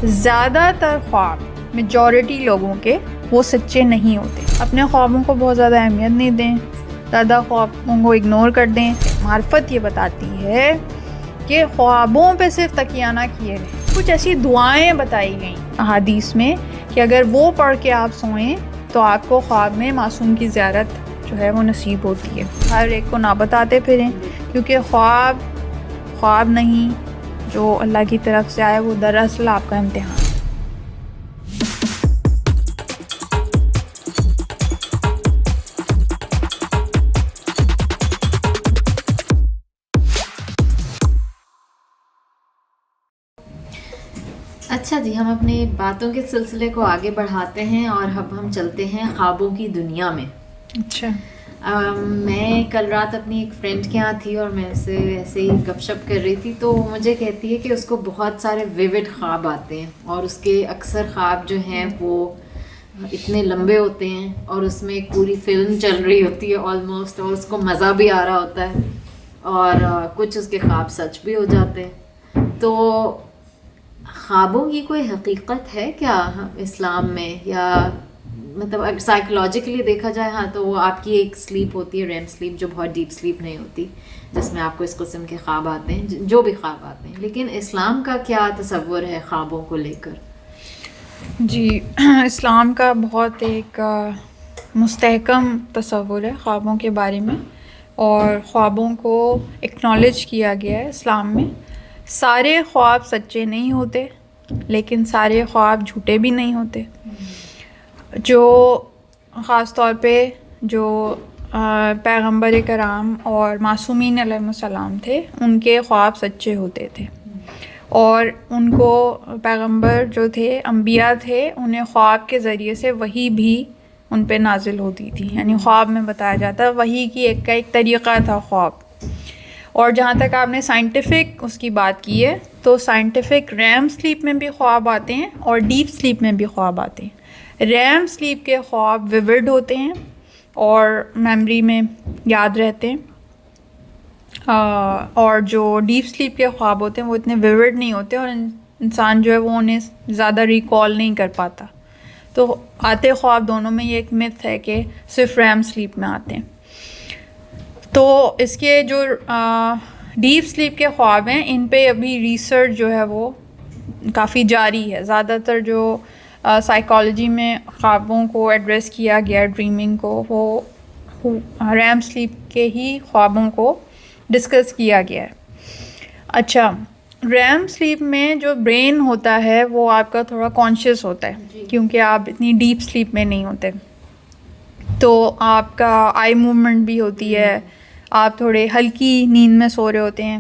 زیادہ تر خواب میجورٹی لوگوں کے وہ سچے نہیں ہوتے. اپنے خوابوں کو بہت زیادہ اہمیت نہیں دیں, زیادہ خوابوں کو اگنور کر دیں. معرفت یہ بتاتی ہے کہ خوابوں پہ صرف تکیہ نہ کیے رہیں. کچھ ایسی دعائیں بتائی گئیں احادیث میں کہ اگر وہ پڑھ کے آپ سوئیں تو آپ کو خواب میں معصوم کی زیارت جو ہے وہ نصیب ہوتی ہے. ہر ایک کو نہ بتاتے پھریں, کیونکہ خواب نہیں, جو اللہ کی طرف سے آئے وہ دراصل آپ کا امتحان. اچھا جی, ہم اپنی باتوں کے سلسلے کو آگے بڑھاتے ہیں اور اب ہم چلتے ہیں خوابوں کی دنیا میں. اچھا, میں کل رات اپنی ایک فرینڈ کے یہاں تھی اور میں اس سے ایسے ہی گپ شپ کر رہی تھی, تو مجھے کہتی ہے کہ اس کو بہت سارے ویوڈ خواب آتے ہیں اور اس کے اکثر خواب جو ہیں وہ اتنے لمبے ہوتے ہیں اور اس میں ایک پوری فلم چل رہی ہوتی ہے آلموسٹ, اور اس کو مزہ بھی آ رہا ہوتا ہے, اور کچھ اس کے خواب سچ بھی ہو جاتے ہیں. تو خوابوں کی کوئی حقیقت ہے کیا اسلام میں, یا مطلب اگر سائیکولوجیکلی دیکھا جائے ہاں تو وہ آپ کی ایک سلیپ ہوتی ہے, ریم سلیپ, جو بہت ڈیپ سلیپ نہیں ہوتی, جس میں آپ کو اس قسم کے خواب آتے ہیں, جو بھی خواب آتے ہیں. لیکن اسلام کا کیا تصور ہے خوابوں کو لے کر؟ جی, اسلام کا بہت ایک مستحکم تصور ہے خوابوں کے بارے میں, اور خوابوں کو اکنالج کیا گیا ہے اسلام میں. سارے خواب سچے نہیں ہوتے, لیکن سارے خواب جھوٹے بھی نہیں ہوتے. جو خاص طور پہ جو پیغمبر کرام اور معصومین علیہ السلام تھے, ان کے خواب سچے ہوتے تھے, اور ان کو پیغمبر جو تھے, انبیاء تھے, انہیں خواب کے ذریعے سے وحی بھی ان پہ نازل ہوتی تھی. یعنی خواب میں بتایا جاتا, وحی کی ایک طریقہ تھا خواب. اور جہاں تک آپ نے سائنٹیفک اس کی بات کی ہے, تو سائنٹیفک ریم سلیپ میں بھی خواب آتے ہیں اور ڈیپ سلیپ میں بھی خواب آتے ہیں. ریم سلیپ کے خواب ویوڈ ہوتے ہیں اور میموری میں یاد رہتے ہیں, اور جو ڈیپ سلیپ کے خواب ہوتے ہیں وہ اتنے ویوڈ نہیں ہوتے, اور انسان جو ہے وہ انہیں زیادہ ریکال نہیں کر پاتا. تو آتے خواب دونوں میں یہ ایک متھ ہے کہ صرف ریم سلیپ میں آتے ہیں. تو اس کے جو ڈیپ سلیپ کے خواب ہیں, ان پہ ابھی ریسرچ جو ہے وہ کافی جاری ہے. زیادہ تر جو سائیکالوجی میں خوابوں کو ایڈریس کیا گیا, ڈریمنگ کو, وہ ریم سلیپ کے ہی خوابوں کو ڈسکس کیا گیا ہے. اچھا, ریم سلیپ میں جو برین ہوتا ہے وہ آپ کا تھوڑا کانشیس ہوتا ہے, کیونکہ آپ اتنی ڈیپ سلیپ میں نہیں ہوتے, تو آپ کا آئی موومنٹ بھی ہوتی ہے, آپ تھوڑے ہلکی نیند میں سو رہے ہوتے ہیں,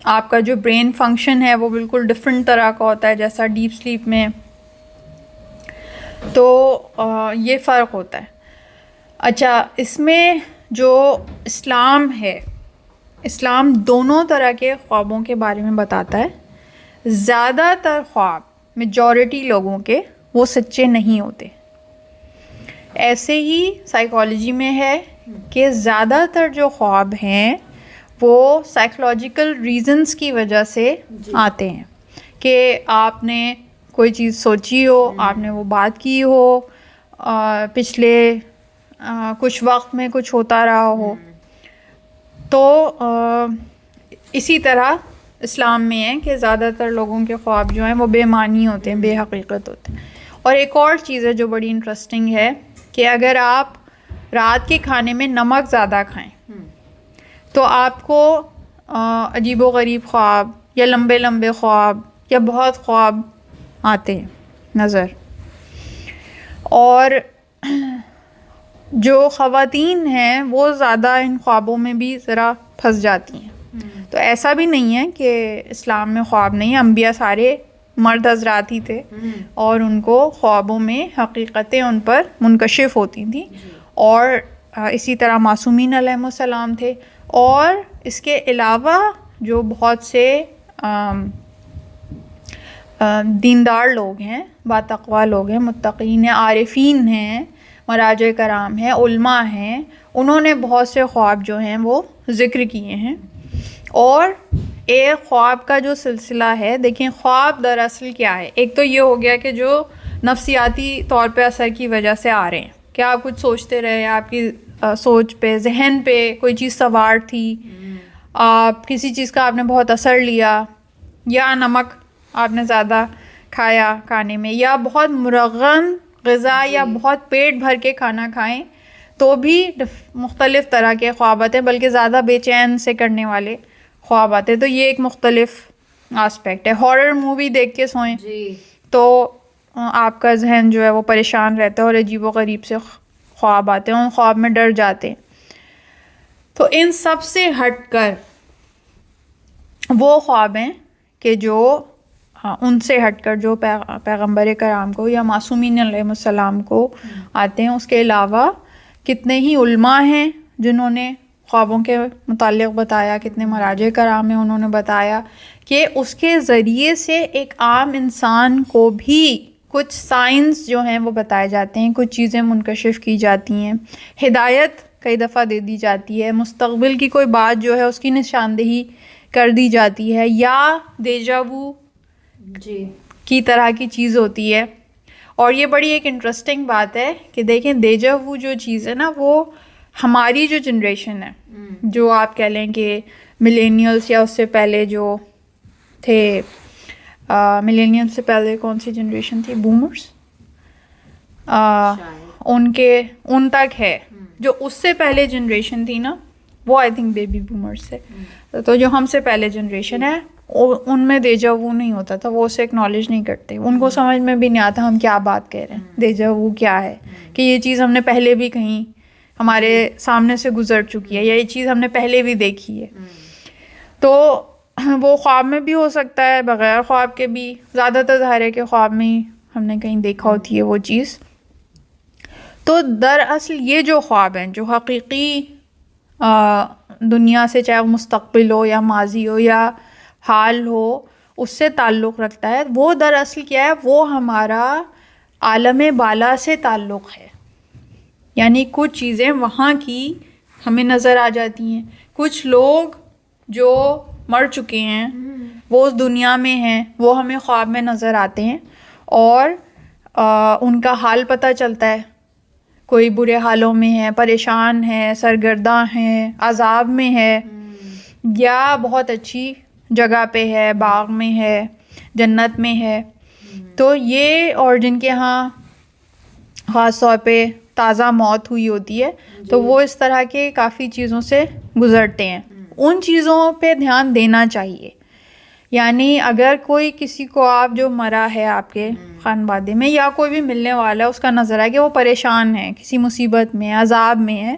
آپ کا جو برین فنکشن ہے وہ بالکل ڈفرینٹ طرح کا ہوتا ہے جیسا ڈیپ سلیپ میں. تو یہ فرق ہوتا ہے. اچھا, اس میں جو اسلام ہے, اسلام دونوں طرح کے خوابوں کے بارے میں بتاتا ہے. زیادہ تر خواب میجورٹی لوگوں کے وہ سچے نہیں ہوتے. ایسے ہی سائیکالوجی میں ہے کہ زیادہ تر جو خواب ہیں وہ سائیکولوجیکل ریزنز کی وجہ سے آتے ہیں, کہ آپ نے کوئی چیز سوچی ہو, آپ نے وہ بات کی ہو, پچھلے کچھ وقت میں کچھ ہوتا رہا ہو. تو اسی طرح اسلام میں ہے کہ زیادہ تر لوگوں کے خواب جو ہیں وہ بے معنی ہوتے ہیں, بے حقیقت ہوتے ہیں. اور ایک اور چیز ہے جو بڑی انٹرسٹنگ ہے, کہ اگر آپ رات کے کھانے میں نمک زیادہ کھائیں تو آپ کو عجیب و غریب خواب یا لمبے لمبے خواب یا بہت خواب آتے ہیں نظر. اور جو خواتین ہیں وہ زیادہ ان خوابوں میں بھی ذرا پھنس جاتی ہیں. تو ایسا بھی نہیں ہے کہ اسلام میں خواب نہیں, انبیاء سارے مرد حضرات ہی تھے, اور ان کو خوابوں میں حقیقتیں ان پر منکشف ہوتی تھیں, اور اسی طرح معصومین علیہ السلام تھے. اور اس کے علاوہ جو بہت سے دیندار لوگ ہیں, باتقوا لوگ ہیں, متقین ہیں, عارفین ہیں, مراجع کرام ہیں, علماء ہیں, انہوں نے بہت سے خواب جو ہیں وہ ذکر کیے ہیں. اور ایک خواب کا جو سلسلہ ہے، دیکھیں خواب دراصل کیا ہے. ایک تو یہ ہو گیا کہ جو نفسیاتی طور پہ اثر کی وجہ سے آ رہے ہیں، کہ آپ کچھ سوچتے رہے، آپ کی سوچ پہ، ذہن پہ کوئی چیز سوار تھی، آپ کسی چیز کا آپ نے بہت اثر لیا، یا نمک آپ نے زیادہ کھایا کھانے میں، یا بہت مرغن غذا یا بہت پیٹ بھر کے کھانا کھائیں تو بھی مختلف طرح کے خواب آتے ہیں، بلکہ زیادہ بے چین سے کرنے والے خواب آتے ہیں. تو یہ ایک مختلف آسپیکٹ ہے. ہارر مووی دیکھ کے سوئیں تو آپ کا ذہن جو ہے وہ پریشان رہتا ہے اور عجیب و غریب سے خواب آتے ہیں، ان خواب میں ڈر جاتے ہیں. تو ان سب سے ہٹ کر وہ خواب ہیں کہ جو ان سے ہٹ کر جو پیغمبر کرام کو یا معصومین علیہ السلام کو آتے ہیں. اس کے علاوہ کتنے ہی علماء ہیں جنہوں نے خوابوں کے متعلق بتایا، کتنے مراجع کرام ہیں انہوں نے بتایا کہ اس کے ذریعے سے ایک عام انسان کو بھی کچھ سائنس جو ہیں وہ بتائے جاتے ہیں، کچھ چیزیں منکشف کی جاتی ہیں، ہدایت کئی دفعہ دے دی جاتی ہے، مستقبل کی کوئی بات جو ہے اس کی نشاندہی کر دی جاتی ہے، یا دیجا وو کی طرح کی چیز ہوتی ہے. اور یہ بڑی ایک انٹرسٹنگ بات ہے کہ دیکھیں دیجا وو جو چیز ہے نا، وہ ہماری جو جنریشن ہے، جو آپ کہہ لیں کہ ملینیلس یا اس سے پہلے جو تھے، ملینیل سے پہلے کون سی جنریشن تھی، بومرز، ان تک ہے. جو اس سے پہلے جنریشن تھی نا، وہ آئی تھنک بیبی بومرز سے. تو جو ہم سے پہلے جنریشن ہے ان میں دیجا وو نہیں ہوتا تھا، وہ اسے اکنالج نہیں کرتے، ان کو سمجھ میں بھی نہیں آتا ہم کیا بات کہہ رہے ہیں، دیجا وو کیا ہے، کہ یہ چیز ہم نے پہلے بھی کہیں ہمارے سامنے سے گزر چکی ہے، یا یہ چیز ہم نے پہلے بھی دیکھی ہے. تو وہ خواب میں بھی ہو سکتا ہے، بغیر خواب کے بھی، زیادہ تر ظاہر ہے کہ خواب میں ہی ہم نے کہیں دیکھا ہوتی ہے وہ چیز. تو دراصل یہ جو خواب ہیں، جو حقیقی دنیا سے، چاہے وہ مستقبل ہو یا ماضی ہو یا حال ہو، اس سے تعلق رکھتا ہے، وہ دراصل کیا ہے، وہ ہمارا عالم بالا سے تعلق ہے. یعنی کچھ چیزیں وہاں کی ہمیں نظر آ جاتی ہیں، کچھ لوگ جو مر چکے ہیں وہ اس دنیا میں ہیں، وہ ہمیں خواب میں نظر آتے ہیں اور ان کا حال پتہ چلتا ہے، کوئی برے حالوں میں ہے، پریشان ہے، سرگرداں ہیں، عذاب میں ہے، یا بہت اچھی جگہ پہ ہے، باغ میں ہے، جنت میں ہے. تو یہ، اور جن کے ہاں خاص طور پہ تازہ موت ہوئی ہوتی ہے، تو وہ اس طرح کے کافی چیزوں سے گزرتے ہیں. ان چیزوں پہ دھیان دینا چاہیے. یعنی اگر کوئی کسی کو آپ جو مرا ہے آپ کے خانوادے میں، یا کوئی بھی ملنے والا ہے، اس کا نظر ہے کہ وہ پریشان ہے، کسی مصیبت میں، عذاب میں ہے،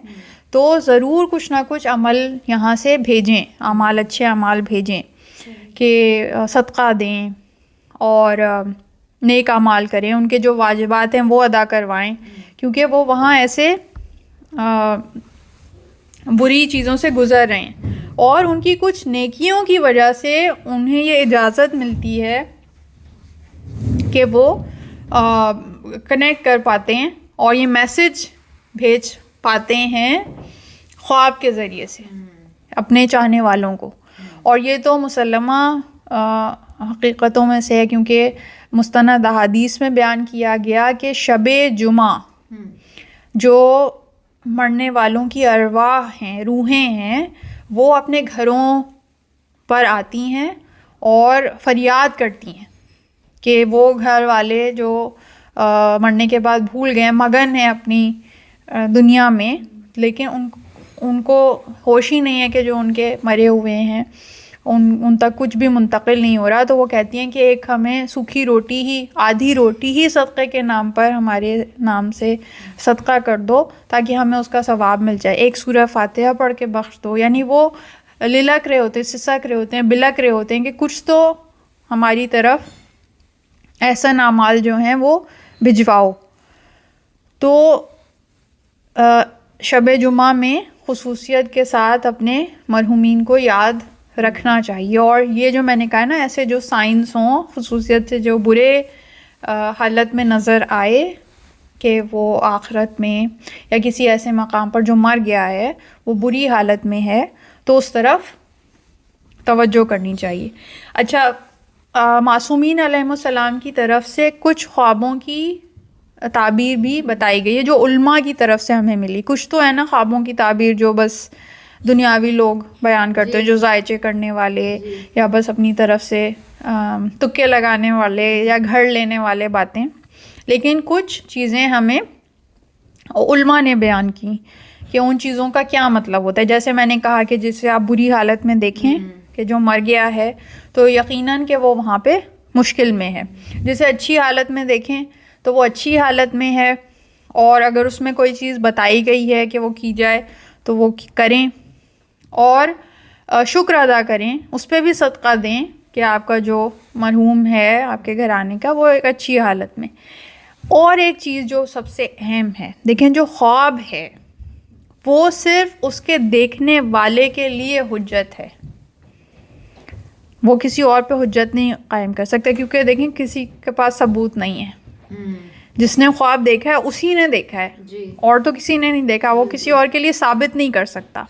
تو ضرور کچھ نہ کچھ عمل یہاں سے بھیجیں، اعمال، اچھے اعمال بھیجیں، کہ صدقہ دیں اور نیک اعمال کریں، ان کے جو واجبات ہیں وہ ادا کروائیں، کیونکہ وہ وہاں ایسے بری چیزوں سے گزر رہے ہیں، اور ان کی کچھ نیکیوں کی وجہ سے انہیں یہ اجازت ملتی ہے کہ وہ کنیکٹ کر پاتے ہیں اور یہ میسج بھیج پاتے ہیں خواب کے ذریعے سے اپنے چاہنے والوں کو. اور یہ تو مسلمہ حقیقتوں میں سے ہے، کیونکہ مستند احادیث میں بیان کیا گیا کہ شب جمعہ جو مرنے والوں کی ارواح ہیں، روحیں ہیں، وہ اپنے گھروں پر آتی ہیں اور فریاد کرتی ہیں کہ وہ گھر والے جو مرنے کے بعد بھول گئے، مگن ہیں اپنی دنیا میں، لیکن ان کو ہوش ہی نہیں ہے کہ جو ان کے مرے ہوئے ہیں ان تک کچھ بھی منتقل نہیں ہو رہا. تو وہ کہتی ہیں کہ ایک ہمیں سوکھی روٹی ہی، آدھی روٹی ہی صدقے کے نام پر ہمارے نام سے صدقہ کر دو تاکہ ہمیں اس کا ثواب مل جائے، ایک سورہ فاتحہ پڑھ کے بخش دو. یعنی وہ للک رہے ہوتے ہیں، سسک رہے ہوتے ہیں، بلک رہے ہوتے ہیں کہ کچھ تو ہماری طرف احسن اعمال جو ہیں وہ بھجواؤ. تو شب جمعہ میں خصوصیت کے ساتھ اپنے مرحومین کو یاد رکھنا چاہیے. اور یہ جو میں نے کہا نا، ایسے جو سائنس ہوں، خصوصیت سے جو برے حالت میں نظر آئے کہ وہ آخرت میں یا کسی ایسے مقام پر جو مر گیا ہے وہ بری حالت میں ہے، تو اس طرف توجہ کرنی چاہیے. اچھا معصومین علیہم السلام کی طرف سے کچھ خوابوں کی تعبیر بھی بتائی گئی ہے جو علماء کی طرف سے ہمیں ملی. کچھ تو ہے نا خوابوں کی تعبیر جو بس دنیاوی لوگ بیان کرتے ہیں, جو ذائچے کرنے والے یا بس اپنی طرف سے تکے لگانے والے یا گھڑ لینے والے باتیں. لیکن کچھ چیزیں ہمیں علماء نے بیان کی کہ ان چیزوں کا کیا مطلب ہوتا ہے. جیسے میں نے کہا کہ جسے آپ بری حالت میں دیکھیں کہ جو مر گیا ہے تو یقیناً کہ وہ وہاں پہ مشکل میں ہے. جسے اچھی حالت میں دیکھیں تو وہ اچھی حالت میں ہے, اور اگر اس میں کوئی چیز بتائی گئی ہے کہ وہ کی جائے تو وہ کریں, اور شکر ادا کریں, اس پہ بھی صدقہ دیں کہ آپ کا جو مرحوم ہے آپ کے گھرانے کا وہ ایک اچھی حالت میں. اور ایک چیز جو سب سے اہم ہے, دیکھیں جو خواب ہے وہ صرف اس کے دیکھنے والے کے لیے حجت ہے, وہ کسی اور پہ حجت نہیں قائم کر سکتے, کیونکہ دیکھیں کسی کے پاس ثبوت نہیں ہے. جس نے خواب دیکھا ہے اسی نے دیکھا ہے, اور تو کسی نے نہیں دیکھا, وہ کسی اور کے لیے ثابت نہیں کر سکتا,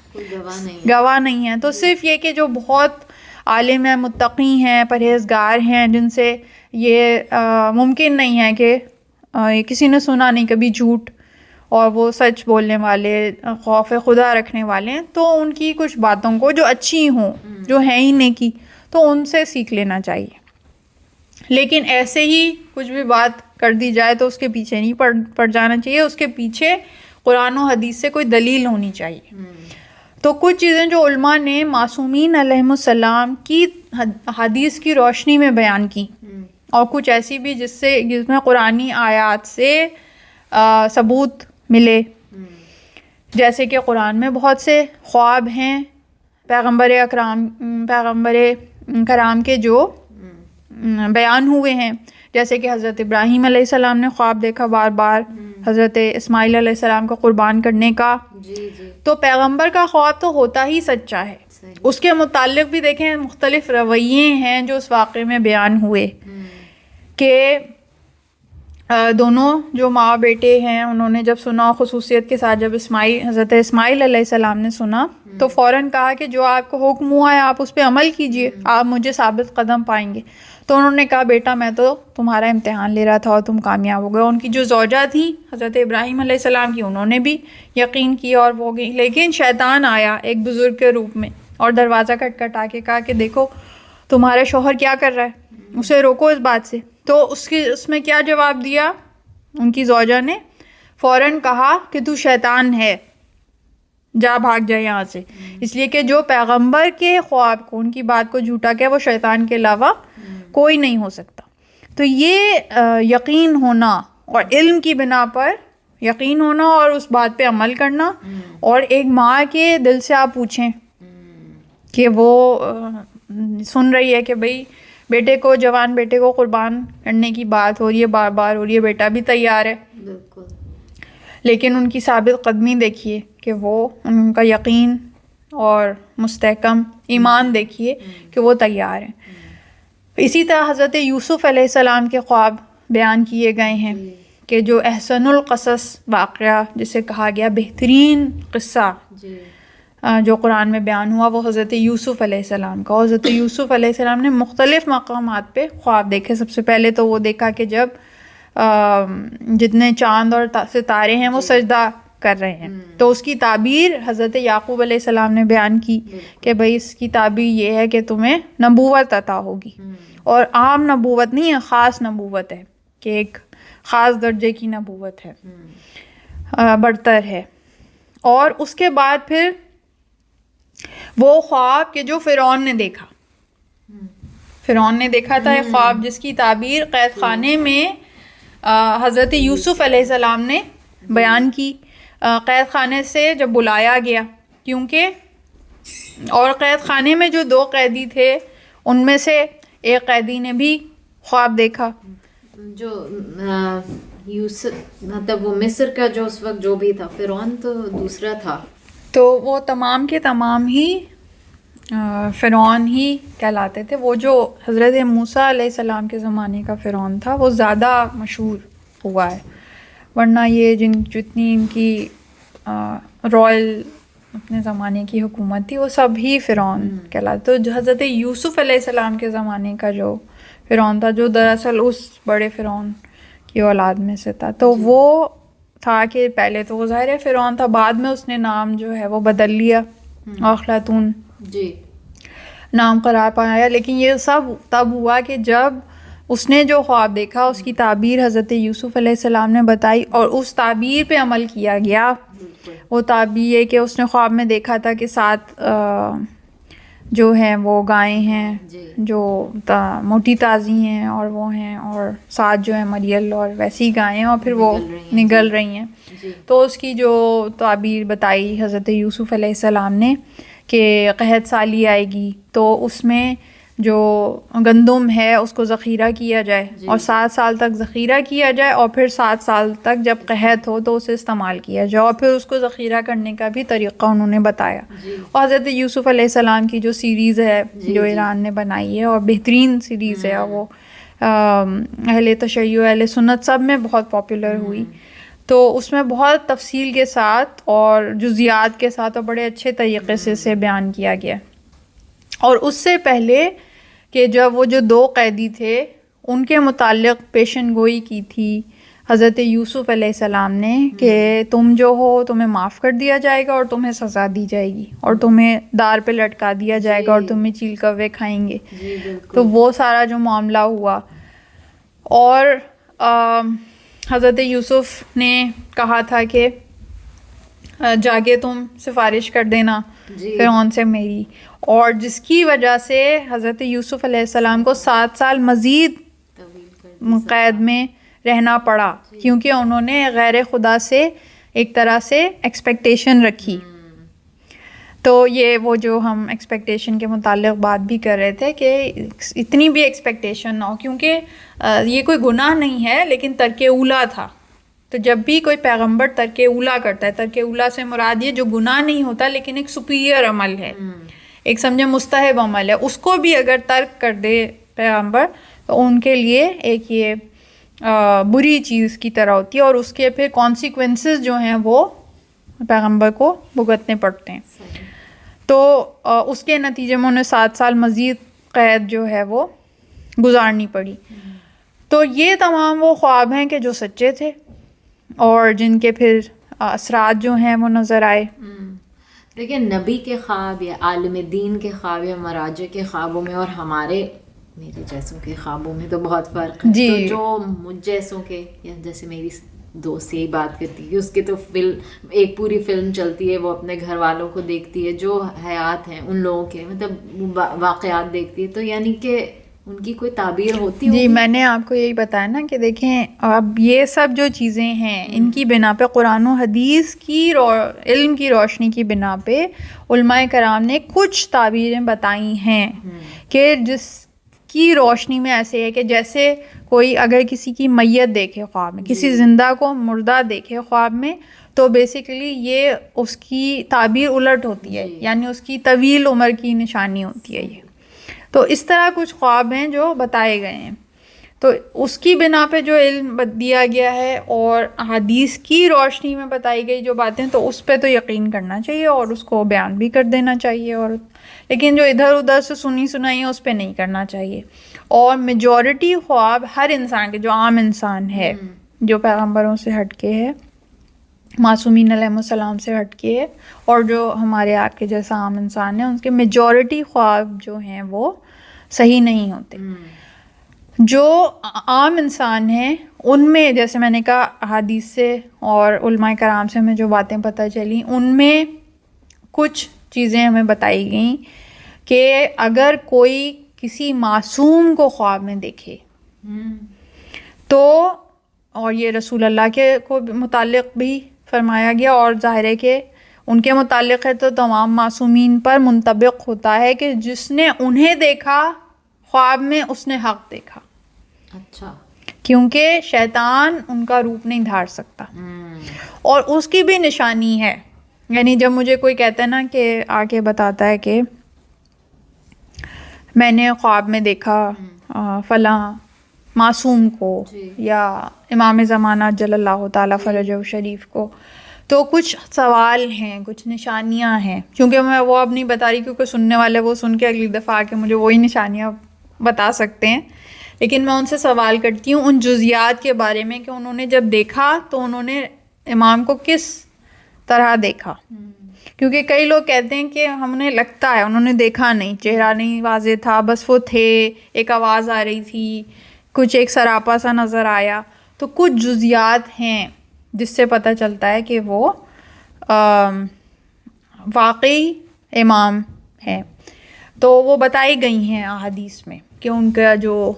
گواہ نہیں ہے. تو صرف یہ کہ جو بہت عالم ہیں, متقی ہیں, پرہیزگار ہیں, جن سے یہ ممکن نہیں ہے کہ کسی نے سنا نہیں کبھی جھوٹ, اور وہ سچ بولنے والے, خوف خدا رکھنے والے ہیں, تو ان کی کچھ باتوں کو جو اچھی ہوں, جو ہیں ہی نیکی, تو ان سے سیکھ لینا چاہیے. لیکن ایسے ہی کچھ بھی بات کر دی جائے تو اس کے پیچھے نہیں پڑ جانا چاہیے, اس کے پیچھے قرآن و حدیث سے کوئی دلیل ہونی چاہیے. تو کچھ چیزیں جو علماء نے معصومین علیہم السلام کی حدیث کی روشنی میں بیان کی, اور کچھ ایسی بھی جس میں قرآنی آیات سے ثبوت ملے. جیسے کہ قرآن میں بہت سے خواب ہیں پیغمبر کرام کے جو بیان ہوئے ہیں, جیسے کہ حضرت ابراہیم علیہ السلام نے خواب دیکھا بار بار, حضرت اسماعیل علیہ السلام کو قربان کرنے کا. تو پیغمبر کا خواب تو ہوتا ہی سچا ہے. اس کے متعلق بھی دیکھیں مختلف رویے ہیں جو اس واقعے میں بیان ہوئے, کہ دونوں جو ماں بیٹے ہیں انہوں نے جب سنا, خصوصیت کے ساتھ جب حضرت اسماعیل علیہ السلام نے سنا تو فوراً کہا کہ جو آپ کو حکم ہوا ہے آپ اس پہ عمل کیجئے, آپ مجھے ثابت قدم پائیں گے. تو انہوں نے کہا بیٹا میں تو تمہارا امتحان لے رہا تھا اور تم کامیاب ہو گئے. ان کی جو زوجہ تھیں حضرت ابراہیم علیہ السلام کی, انہوں نے بھی یقین کیا اور وہ گئی. لیکن شیطان آیا ایک بزرگ کے روپ میں اور دروازہ کھٹکھٹا کے کہا کہ دیکھو تمہارا شوہر کیا کر رہا ہے, اسے روکو اس بات سے. تو اس میں کیا جواب دیا ان کی زوجہ نے؟ فوراً کہا کہ تو شیطان ہے, جا بھاگ جائے یہاں سے. اس لیے کہ جو پیغمبر کے خواب کو, ان کی بات کو جھوٹا کیا, وہ شیطان کے علاوہ کوئی نہیں ہو سکتا. تو یہ یقین ہونا اور علم کی بنا پر یقین ہونا اور اس بات پہ عمل کرنا, اور ایک ماں کے دل سے آپ پوچھیں کہ وہ سن رہی ہے کہ بھئی بیٹے کو, جوان بیٹے کو قربان کرنے کی بات ہو رہی ہے, بار بار ہو رہی ہے, بیٹا بھی تیار ہے, لیکن ان کی ثابت قدمی دیکھیے کہ وہ ان کا یقین اور مستحکم ایمان دیکھیے کہ وہ تیار ہیں. اسی طرح حضرت یوسف علیہ السلام کے خواب بیان کیے گئے ہیں کہ جو احسن القصص واقعہ جسے کہا گیا بہترین قصہ جو قرآن میں بیان ہوا, وہ حضرت یوسف علیہ السلام کا. حضرت یوسف علیہ السلام نے مختلف مقامات پہ خواب دیکھے. سب سے پہلے تو وہ دیکھا کہ جب جتنے چاند اور ستارے ہیں وہ سجدہ کر رہے ہیں, تو اس کی تعبیر حضرت یعقوب علیہ السلام نے بیان کی کہ بھئی اس کی تعبیر یہ ہے کہ تمہیں نبوت عطا ہوگی, اور عام نبوت نہیں ہے, خاص نبوت ہے, کہ ایک خاص درجے کی نبوت ہے, برتر ہے. اور اس کے بعد پھر وہ خواب کہ جو فرعون نے دیکھا, فرعون نے دیکھا تھا ایک خواب جس کی تعبیر قید خانے میں حضرت یوسف علیہ السلام نے بیان کی. قید خانے سے جب بلایا گیا, کیونکہ اور قید خانے میں جو 2 قیدی تھے ان میں سے ایک قیدی نے بھی خواب دیکھا. جو یوسف مطلب وہ مصر کا جو اس وقت جو بھی تھا, فرعون تو دوسرا تھا, تو وہ تمام کے تمام ہی فرعون ہی کہلاتے تھے. وہ جو حضرت موسیٰ علیہ السلام کے زمانے کا فرعون تھا وہ زیادہ مشہور ہوا ہے, ورنہ یہ جتنی ان کی رائل اپنے زمانے کی حکومت تھی وہ سب ہی فرعون کہلاتے. تو جو حضرت یوسف علیہ السلام کے زمانے کا جو فرعون تھا جو دراصل اس بڑے فرعون کی اولاد میں سے تھا, تو وہ تھا کہ پہلے تو وہ ظاہر فرعون تھا, بعد میں اس نے نام جو ہے وہ بدل لیا, اخلاطون جی نام قرار پایا. لیکن یہ سب تب ہوا کہ جب اس نے جو خواب دیکھا اس کی تعبیر حضرت یوسف علیہ السلام نے بتائی اور اس تعبیر پہ عمل کیا گیا. وہ تعبیر یہ کہ اس نے خواب میں دیکھا تھا کہ 7 جو ہیں وہ گائیں ہیں جو موٹی تازی ہیں اور وہ ہیں, اور 7 جو ہیں مریل اور ویسی گائیں, اور پھر وہ نگل رہی ہیں. تو اس کی جو تعبیر بتائی حضرت یوسف علیہ السلام نے کہ قحط سالی آئے گی تو اس میں جو گندم ہے اس کو ذخیرہ کیا جائے اور 7 سال تک ذخیرہ کیا جائے, اور پھر 7 سال تک جب قحط ہو تو اسے استعمال کیا جائے, اور پھر اس کو ذخیرہ کرنے کا بھی طریقہ انہوں نے بتایا. اور حضرت یوسف علیہ السلام کی جو سیریز ہے جو ایران نے بنائی ہے اور بہترین سیریز ہے, وہ اہل تشیع اہل سنت سب میں بہت پاپولر ہوئی. تو اس میں بہت تفصیل کے ساتھ اور جزیات کے ساتھ اور بڑے اچھے طریقے سے اسے بیان کیا گیا. اور اس سے پہلے کہ جب وہ جو 2 قیدی تھے ان کے متعلق پیشن گوئی کی تھی حضرت یوسف علیہ السلام نے کہ تم جو ہو تمہیں معاف کر دیا جائے گا اور تمہیں سزا دی جائے گی اور تمہیں دار پہ لٹکا دیا جائے گا اور تمہیں چیل کوے کھائیں گے. تو وہ سارا جو معاملہ ہوا, اور حضرت یوسف نے کہا تھا کہ جا کے تم سفارش کر دینا فرعون سے میری, اور جس کی وجہ سے حضرت یوسف علیہ السلام کو 7 سال مزید قید میں رہنا پڑا, کیونکہ انہوں نے غیر خدا سے ایک طرح سے ایکسپیکٹیشن رکھی. تو یہ وہ جو ہم ایکسپیکٹیشن کے متعلق بات بھی کر رہے تھے کہ اتنی بھی ایکسپیکٹیشن نہ ہو, کیونکہ یہ کوئی گناہ نہیں ہے لیکن ترک اولا تھا. تو جب بھی کوئی پیغمبر ترک اولا کرتا ہے, ترک اولا سے مراد یہ جو گناہ نہیں ہوتا لیکن ایک سپیریئر عمل ہے, ایک سمجھے مستحب عمل ہے, اس کو بھی اگر ترک کر دے پیغمبر تو ان کے لیے ایک یہ بری چیز کی طرح ہوتی ہے, اور اس کے پھر کانسیکوینسز جو ہیں وہ پیغمبر کو بھگتنے پڑتے ہیں. تو اس کے نتیجے میں انہیں 7 سال مزید قید جو ہے وہ گزارنی پڑی. تو یہ تمام وہ خواب ہیں کہ جو سچے تھے اور جن کے پھر اثرات جو ہیں وہ نظر آئے. دیکھیں نبی کے خواب یا عالم دین کے خواب یا مراجع کے خوابوں میں اور ہمارے میرے جیسوں کے خوابوں میں تو بہت فرق ہے. تو جو مجھ جیسوں کے, یا جیسے میری دوست یہی بات کرتی ہے اس کے تو ایک پوری فلم چلتی ہے, وہ اپنے گھر والوں کو دیکھتی ہے جو حیات ہیں ان لوگوں کے, مطلب واقعات دیکھتی ہے, تو یعنی کہ ان کی کوئی تعبیر ہوتی ہے. جی میں نے آپ کو یہی بتایا نا کہ دیکھیں اب یہ سب جو چیزیں ہیں ان کی بنا پہ قرآن و حدیث کی علم کی روشنی کی بنا پہ علماء کرام نے کچھ تعبیریں بتائی ہیں کہ جس کی روشنی میں ایسے ہے کہ جیسے کوئی اگر کسی کی میت دیکھے خواب میں, کسی زندہ کو مردہ دیکھے خواب میں, تو بیسیکلی یہ اس کی تعبیر الٹ ہوتی ہے, یعنی اس کی طویل عمر کی نشانی ہوتی ہے یہ. تو اس طرح کچھ خواب ہیں جو بتائے گئے ہیں, تو اس کی بنا پہ جو علم دیا گیا ہے اور حدیث کی روشنی میں بتائی گئی جو باتیں, تو اس پہ تو یقین کرنا چاہیے اور اس کو بیان بھی کر دینا چاہیے, اور لیکن جو ادھر ادھر سے سنی سنائی ہے اس پہ نہیں کرنا چاہیے. اور میجورٹی خواب ہر انسان کے, جو عام انسان ہے جو پیغمبروں سے ہٹ کے ہے, معصومین علیہ السلام سے ہٹ کے ہے, اور جو ہمارے آپ کے جیسا عام انسان ہے, ان کے میجورٹی خواب جو ہیں وہ صحیح نہیں ہوتے. جو عام انسان ہیں ان میں جیسے میں نے کہا احادیث سے اور علماء کرام سے ہمیں جو باتیں پتہ چلی, ان میں کچھ چیزیں ہمیں بتائی گئیں کہ اگر کوئی کسی معصوم کو خواب میں دیکھے تو, اور یہ رسول اللہ کے کو متعلق بھی فرمایا گیا اور ظاہر ہے کہ ان کے متعلق ہے تو تمام معصومین پر منطبق ہوتا ہے کہ جس نے انہیں دیکھا خواب میں اس نے حق دیکھا. اچھا, کیونکہ شیطان ان کا روپ نہیں دھار سکتا, اور اس کی بھی نشانی ہے. یعنی جب مجھے کوئی کہتا ہے نا کہ آ کے بتاتا ہے کہ میں نے خواب میں دیکھا فلاں معصوم کو یا امام زمانہ جل اللہ تعالیٰ فرجہ شریف کو, تو کچھ سوال ہیں، کچھ نشانیاں ہیں، کیونکہ میں وہ اب نہیں بتا رہی کیونکہ سننے والے وہ سن کے اگلی دفعہ آ کے مجھے وہی نشانیاں بتا سکتے ہیں، لیکن میں ان سے سوال کرتی ہوں ان جزیات کے بارے میں کہ انہوں نے جب دیکھا تو انہوں نے امام کو کس طرح دیکھا. کیونکہ کئی لوگ کہتے ہیں کہ ہم نے لگتا ہے، انہوں نے دیکھا نہیں، چہرہ نہیں واضح تھا، بس وہ تھے، ایک آواز آ رہی تھی، کچھ ایک سراپا سا نظر آیا. تو کچھ جزیات ہیں جس سے پتہ چلتا ہے کہ وہ واقعی امام ہیں. تو وہ بتائی گئی ہیں احادیث میں کہ ان کا جو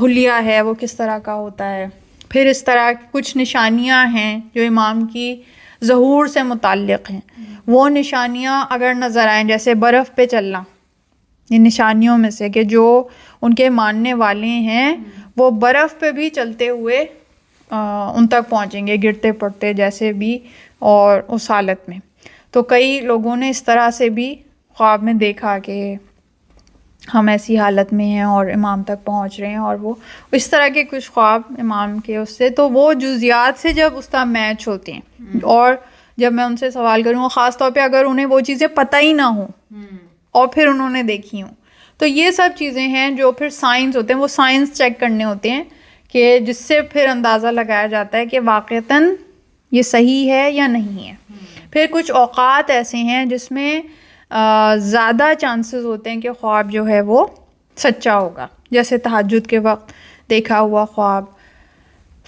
حلیہ ہے وہ کس طرح کا ہوتا ہے. پھر اس طرح کچھ نشانیاں ہیں جو امام کی ظہور سے متعلق ہیں. وہ نشانیاں اگر نظر آئیں، جیسے برف پہ چلنا، یہ نشانیوں میں سے کہ جو ان کے ماننے والے ہیں وہ برف پہ بھی چلتے ہوئے ان تک پہنچیں گے، گرتے پڑتے جیسے بھی، اور اس حالت میں. تو کئی لوگوں نے اس طرح سے بھی خواب میں دیکھا کہ ہم ایسی حالت میں ہیں اور امام تک پہنچ رہے ہیں، اور وہ اس طرح کے کچھ خواب امام کے اس سے. تو وہ جزیات سے جب اس کا میچ ہوتے ہیں، اور جب میں ان سے سوال کروں، خاص طور پہ اگر انہیں وہ چیزیں پتہ ہی نہ ہوں اور پھر انہوں نے دیکھی ہوں، تو یہ سب چیزیں ہیں جو پھر سائنس ہوتے ہیں، وہ سائنس چیک کرنے ہوتے ہیں کہ جس سے پھر اندازہ لگایا جاتا ہے کہ واقعتاً یہ صحیح ہے یا نہیں ہے. پھر کچھ اوقات ایسے ہیں جس میں زیادہ چانسز ہوتے ہیں کہ خواب جو ہے وہ سچا ہوگا، جیسے تہجد کے وقت دیکھا ہوا خواب،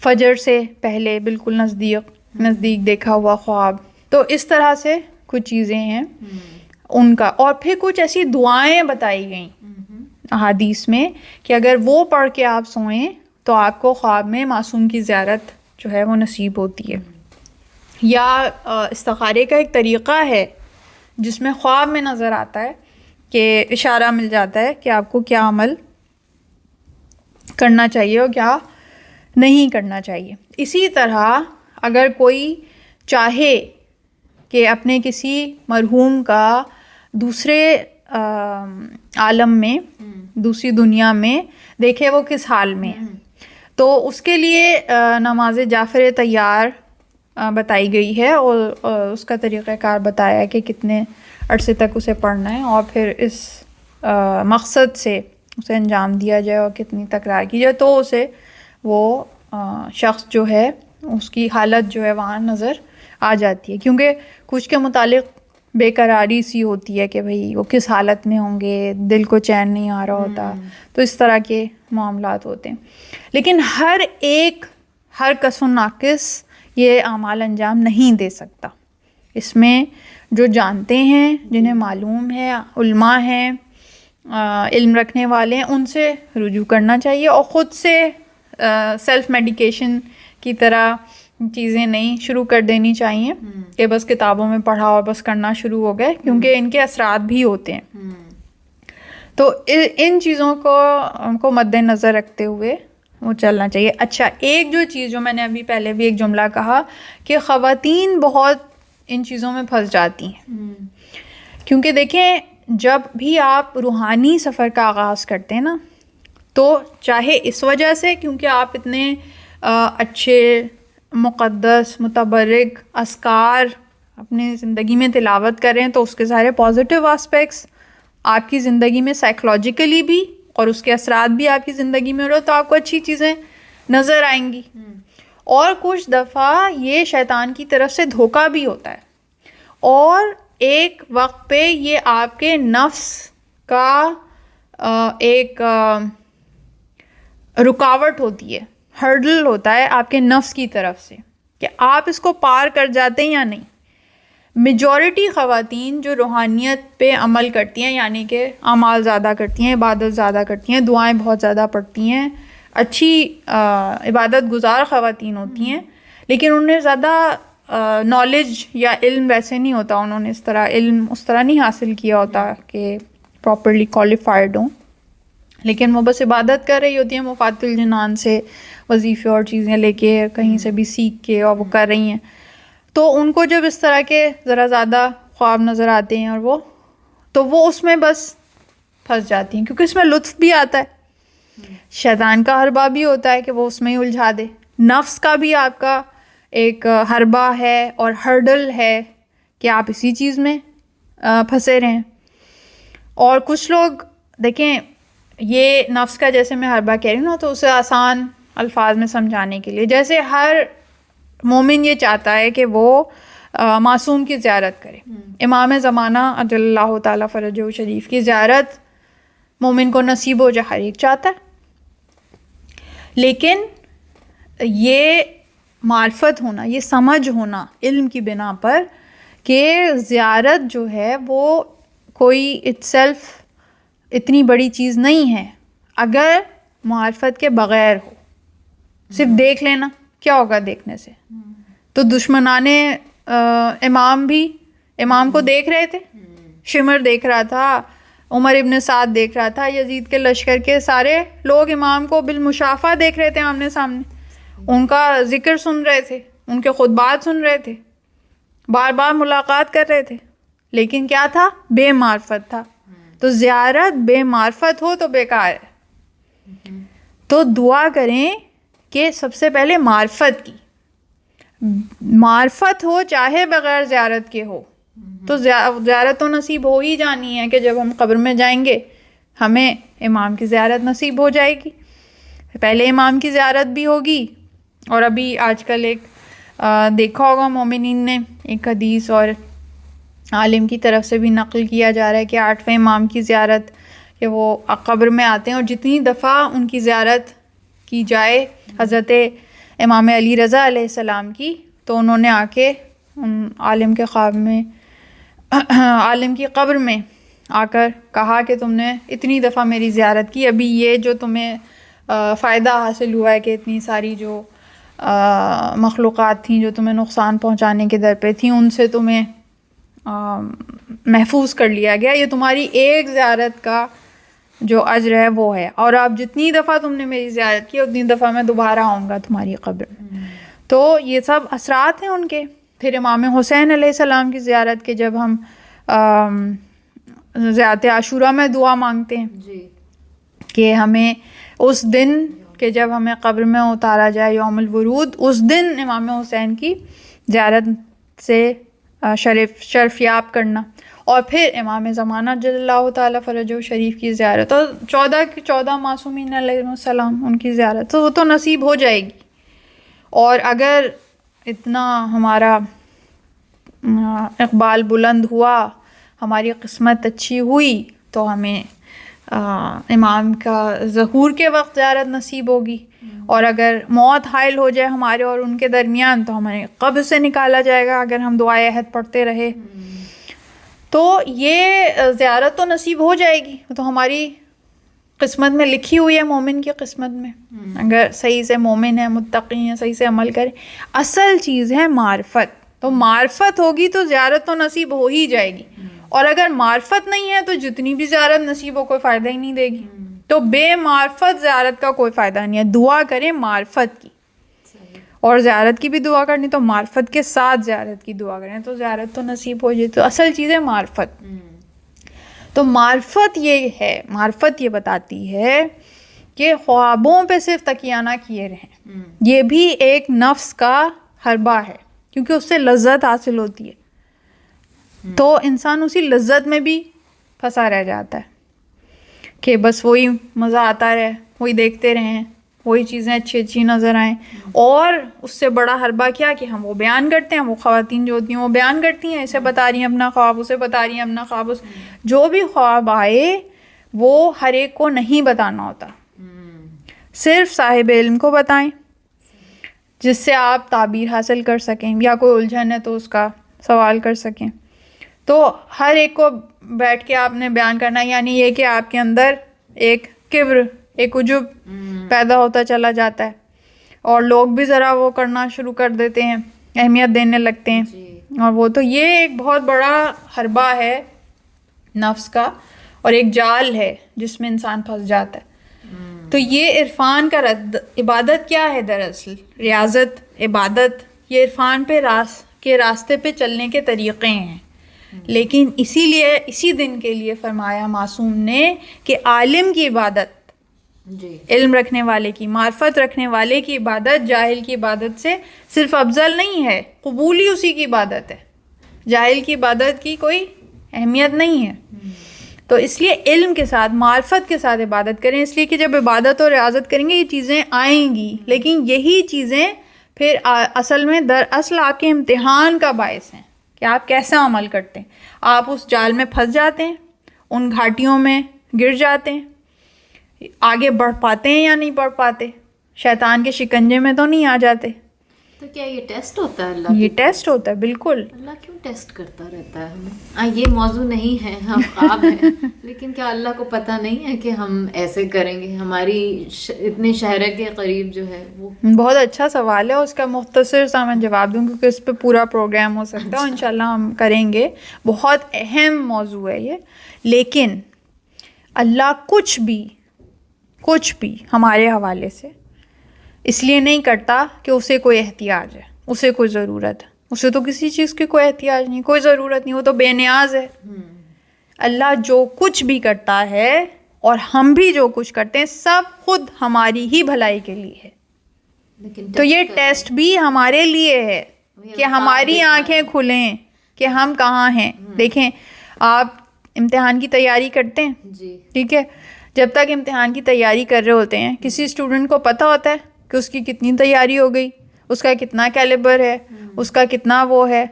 فجر سے پہلے بالکل نزدیک دیکھا ہوا خواب. تو اس طرح سے کچھ چیزیں ہیں ان کا. اور پھر کچھ ایسی دعائیں بتائی گئیں احادیث میں کہ اگر وہ پڑھ کے آپ سوئیں تو آپ کو خواب میں معصوم کی زیارت جو ہے وہ نصیب ہوتی ہے. یا استخارے کا ایک طریقہ ہے جس میں خواب میں نظر آتا ہے کہ اشارہ مل جاتا ہے کہ آپ کو کیا عمل کرنا چاہیے اور کیا نہیں کرنا چاہیے. اسی طرح اگر کوئی چاہے کہ اپنے کسی مرحوم کا دوسرے عالم میں، دوسری دنیا میں دیکھے وہ کس حال میں ہے، تو اس کے لیے نماز جعفر طیار بتائی گئی ہے، اور اس کا طریقہ کار بتایا ہے کہ کتنے عرصے تک اسے پڑھنا ہے اور پھر اس مقصد سے اسے انجام دیا جائے اور کتنی تکرار کی جائے، تو اسے وہ شخص جو ہے اس کی حالت جو ہے وہاں نظر آ جاتی ہے. کیونکہ کچھ کے متعلق بے قراری سی ہوتی ہے کہ بھئی وہ کس حالت میں ہوں گے، دل کو چین نہیں آ رہا ہوتا، تو اس طرح کے معاملات ہوتے ہیں. لیکن ہر کس و ناقص یہ اعمال انجام نہیں دے سکتا. اس میں جو جانتے ہیں، جنہیں معلوم ہے، علماء ہیں، علم رکھنے والے ہیں، ان سے رجوع کرنا چاہیے، اور خود سے سیلف میڈیکیشن کی طرح چیزیں نہیں شروع کر دینی چاہیے کہ بس کتابوں میں پڑھا اور بس کرنا شروع ہو گئے، کیونکہ ان کے اثرات بھی ہوتے ہیں. تو ان چیزوں کو مد نظر رکھتے ہوئے وہ چلنا چاہیے. اچھا، ایک جو چیز جو میں نے ابھی پہلے بھی ایک جملہ کہا کہ خواتین بہت ان چیزوں میں پھنس جاتی ہیں، کیونکہ دیکھیں جب بھی آپ روحانی سفر کا آغاز کرتے ہیں نا، تو چاہے اس وجہ سے کیونکہ آپ اتنے اچھے مقدس متبرک اذکار اپنی زندگی میں تلاوت کر رہے ہیں، تو اس کے سارے پازیٹیو آسپیکٹس آپ کی زندگی میں سائیکلوجیکلی بھی اور اس کے اثرات بھی آپ کی زندگی میں ہو رہے، تو آپ کو اچھی چیزیں نظر آئیں گی. اور کچھ دفعہ یہ شیطان کی طرف سے دھوکہ بھی ہوتا ہے، اور ایک وقت پہ یہ آپ کے نفس کا ایک رکاوٹ ہوتی ہے، ہرڈل ہوتا ہے آپ کے نفس کی طرف سے کہ آپ اس کو پار کر جاتے ہیں یا نہیں. میجورٹی خواتین جو روحانیت پہ عمل کرتی ہیں، یعنی کہ اعمال زیادہ کرتی ہیں، عبادت زیادہ کرتی ہیں، دعائیں بہت زیادہ پڑھتی ہیں، اچھی عبادت گزار خواتین ہوتی ہیں، لیکن انہیں زیادہ نالج یا علم ویسے نہیں ہوتا، انہوں نے علم اس طرح نہیں حاصل کیا ہوتا کہ پراپرلی کوالیفائڈ ہوں، لیکن وہ بس عبادت کر رہی ہوتی ہیں مفات الجنان سے، وظیفے اور چیزیں لے کے کہیں سے بھی سیکھ کے، اور وہ کر رہی ہیں. تو ان کو جب اس طرح کے ذرا زیادہ خواب نظر آتے ہیں، اور وہ اس میں بس پھنس جاتی ہیں، کیونکہ اس میں لطف بھی آتا ہے، شیطان کا حربہ بھی ہوتا ہے کہ وہ اس میں ہی الجھا دے، نفس کا بھی آپ کا ایک حربہ ہے اور ہرڈل ہے کہ آپ اسی چیز میں پھنسے رہیں. اور کچھ لوگ دیکھیں یہ نفس کا جیسے میں حربہ کہہ رہی ہوں نا تو اسے آسان الفاظ میں سمجھانے کے لیے جیسے ہر مومن یہ چاہتا ہے کہ وہ معصوم کی زیارت کرے. امام زمانہ عجل اللہ تعالیٰ فرجہ شریف کی زیارت مومن کو نصیب ہو جائے، ہر ایک چاہتا ہے. لیکن یہ معرفت ہونا، یہ سمجھ ہونا علم کی بنا پر کہ زیارت جو ہے وہ کوئی اٹ سیلف اتنی بڑی چیز نہیں ہے اگر معرفت کے بغیر ہو. صرف دیکھ لینا کیا ہوگا دیکھنے سے؟ تو دشمنان امام بھی امام کو دیکھ رہے تھے، شمر دیکھ رہا تھا، عمر ابن سعد دیکھ رہا تھا، یزید کے لشکر کے سارے لوگ امام کو بالمشافہ دیکھ رہے تھے آمنے سامنے، ان کا ذکر سن رہے تھے، ان کے خطبات سن رہے تھے، بار بار ملاقات کر رہے تھے، لیکن کیا تھا؟ بے معرفت تھا. تو زیارت بے معرفت ہو تو بیکار ہے. تو دعا کریں کہ سب سے پہلے معرفت کی، معرفت ہو چاہے بغیر زیارت کے ہو تو زیارت تو نصیب ہو ہی جانی ہے کہ جب ہم قبر میں جائیں گے ہمیں امام کی زیارت نصیب ہو جائے گی. پہلے امام کی زیارت بھی ہوگی. اور ابھی آج کل ایک دیکھا ہوگا مومنین نے ایک حدیث اور عالم کی طرف سے بھی نقل کیا جا رہا ہے کہ 8ویں امام کی زیارت کہ وہ قبر میں آتے ہیں اور جتنی دفعہ ان کی زیارت کی جائے حضرت امام علی رضا علیہ السلام کی تو انہوں نے آ کے عالم کے خواب میں عالم کی قبر میں آ کر کہا کہ تم نے اتنی دفعہ میری زیارت کی، ابھی یہ جو تمہیں فائدہ حاصل ہوا ہے کہ اتنی ساری جو مخلوقات تھیں جو تمہیں نقصان پہنچانے کے در پہ تھیں ان سے تمہیں محفوظ کر لیا گیا، یہ تمہاری ایک زیارت کا جو اجر ہے وہ ہے، اور اب جتنی دفعہ تم نے میری زیارت کی اتنی دفعہ میں دوبارہ آؤں گا تمہاری قبر میں. تو یہ سب اثرات ہیں ان کے. پھر امام حسین علیہ السلام کی زیارت کے جب ہم زیارت عاشورہ میں دعا مانگتے ہیں کہ ہمیں اس دن کہ جب ہمیں قبر میں اتارا جائے یوم الورود، اس دن امام حسین کی زیارت سے شرف یاب کرنا. اور پھر امام زمانہ جل اللہ تعالیٰ فرجہ شریف کی زیارت اور 14 معصومین علیہ السلام ان کی زیارت تو وہ تو نصیب ہو جائے گی. اور اگر اتنا ہمارا اقبال بلند ہوا، ہماری قسمت اچھی ہوئی تو ہمیں امام کا ظہور کے وقت زیارت نصیب ہوگی. اور اگر موت حائل ہو جائے ہمارے اور ان کے درمیان تو ہمیں قبر سے نکالا جائے گا اگر ہم دعائے عہد پڑھتے رہے. تو یہ زیارت تو نصیب ہو جائے گی، تو ہماری قسمت میں لکھی ہوئی ہے مومن کی قسمت میں، اگر صحیح سے مومن ہے، متقی ہیں، صحیح سے عمل کرے. اصل چیز ہے معرفت. تو معرفت ہوگی تو زیارت تو نصیب ہو ہی جائے گی، اور اگر معرفت نہیں ہے تو جتنی بھی زیارت نصیب ہو کوئی فائدہ ہی نہیں دے گی. تو بے معرفت زیارت کا کوئی فائدہ نہیں ہے. دعا کریں معرفت کی، اور زیارت کی بھی دعا کرنی تو معرفت کے ساتھ زیارت کی دعا کریں تو زیارت تو نصیب ہو جائے. تو اصل چیز ہے معرفت. تو معرفت یہ ہے، معرفت یہ بتاتی ہے کہ خوابوں پہ صرف تکیہ نہ کیے رہیں. یہ بھی ایک نفس کا حربہ ہے کیونکہ اس سے لذت حاصل ہوتی ہے. تو انسان اسی لذت میں بھی پھنسا رہ جاتا ہے کہ بس وہی مزہ آتا رہے، وہی دیکھتے رہیں، وہی چیزیں اچھی اچھی نظر آئیں. اور اس سے بڑا حربہ کیا کہ ہم وہ بیان کرتے ہیں، وہ خواتین جو ہوتی ہیں وہ بیان کرتی ہیں، اسے بتا رہی ہیں اپنا خواب، اسے بتا رہی ہیں اپنا خواب. جو بھی خواب آئے وہ ہر ایک کو نہیں بتانا ہوتا، صرف صاحب علم کو بتائیں جس سے آپ تعبیر حاصل کر سکیں، یا کوئی الجھن ہے تو اس کا سوال کر سکیں. تو ہر ایک کو بیٹھ کے آپ نے بیان کرنا، یعنی یہ کہ آپ کے اندر ایک کبر، ایک عجب پیدا ہوتا چلا جاتا ہے، اور لوگ بھی ذرا وہ کرنا شروع کر دیتے ہیں، اہمیت دینے لگتے ہیں. اور وہ تو یہ ایک بہت بڑا حربہ ہے نفس کا، اور ایک جال ہے جس میں انسان پھنس جاتا ہے. تو یہ عرفان کا عبادت کیا ہے؟ دراصل ریاضت، عبادت یہ عرفان پہ کے راستے پہ چلنے کے طریقے ہیں. لیکن اسی دن کے لیے فرمایا معصوم نے کہ عالم کی عبادت جی علم رکھنے والے کی، معرفت رکھنے والے کی عبادت جاہل کی عبادت سے صرف افضل نہیں ہے، قبول ہی اسی کی عبادت ہے، جاہل کی عبادت کی کوئی اہمیت نہیں ہے. تو اس لیے علم کے ساتھ معرفت کے ساتھ عبادت کریں، اس لیے کہ جب عبادت اور ریاضت کریں گے یہ چیزیں آئیں گی، لیکن یہی چیزیں پھر اصل میں دراصل آپ کے امتحان کا باعث ہیں کہ آپ کیسا عمل کرتے ہیں. آپ اس جال میں پھنس جاتے ہیں، ان گھاٹیوں میں گر جاتے ہیں، آگے بڑھ پاتے ہیں یا نہیں بڑھ پاتے، شیطان کے شکنجے میں تو نہیں آ جاتے. تو کیا یہ ٹیسٹ ہوتا ہے اللہ یہ کی؟ ٹیسٹ ہوتا ہے، بالکل. اللہ کیوں ٹیسٹ کرتا رہتا ہے ہمیں؟ یہ موضوع نہیں ہے، ہم خواب ہیں، لیکن کیا اللہ کو پتہ نہیں ہے کہ ہم ایسے کریں گے؟ ہماری اتنے شہرے کے قریب جو ہے وہ. بہت اچھا سوال ہے، اس کا مختصر سا میں جواب دوں کیونکہ اس پہ پورا پروگرام ہو سکتا ہے، اور انشاءاللہ ہم کریں گے. بہت اہم موضوع ہے یہ. لیکن اللہ کچھ بھی ہمارے حوالے سے اس لیے نہیں کرتا کہ اسے کوئی احتیاج ہے، اسے کوئی ضرورت ہے. اسے تو کسی چیز کی کوئی احتیاج نہیں، کوئی ضرورت نہیں، وہ تو بے نیاز ہے. اللہ جو کچھ بھی کرتا ہے اور ہم بھی جو کچھ کرتے ہیں سب خود ہماری ہی بھلائی کے لیے ہے. لیکن تو یہ ٹیسٹ بھی ہمارے لیے ہے کہ ہماری آنکھیں کھلیں کہ ہم کہاں ہیں. دیکھیں آپ امتحان کی تیاری کرتے ہیں، جی ٹھیک ہے، جب تک امتحان کی تیاری کر رہے ہوتے ہیں کسی اسٹوڈنٹ کو پتہ ہوتا ہے کہ اس کی کتنی تیاری ہو گئی، اس کا کتنا کیلیبر ہے، اس کا کتنا وہ ہے.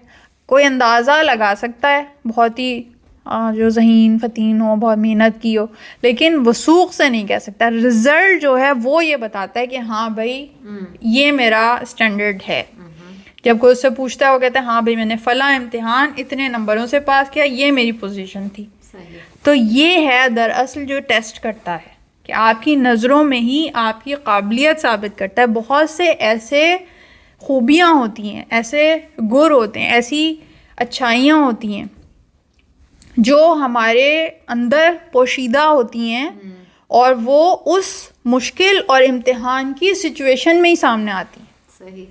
کوئی اندازہ لگا سکتا ہے بہت ہی جو ذہین فتین ہو، بہت محنت کی ہو، لیکن وثوق سے نہیں کہہ سکتا. رزلٹ جو ہے وہ یہ بتاتا ہے کہ ہاں بھائی یہ میرا اسٹینڈرڈ ہے. جب کوئی اس سے پوچھتا ہے وہ کہتا ہے ہاں بھائی میں نے فلاں امتحان اتنے نمبروں سے پاس کیا، یہ میری پوزیشن تھی. صحیح. تو یہ ہے دراصل جو ٹیسٹ کرتا ہے کہ آپ کی نظروں میں ہی آپ کی قابلیت ثابت کرتا ہے. بہت سے ایسے خوبیاں ہوتی ہیں، ایسے گر ہوتے ہیں، ایسی اچھائیاں ہوتی ہیں جو ہمارے اندر پوشیدہ ہوتی ہیں اور وہ اس مشکل اور امتحان کی سچویشن میں ہی سامنے آتی ہیں. صحیح.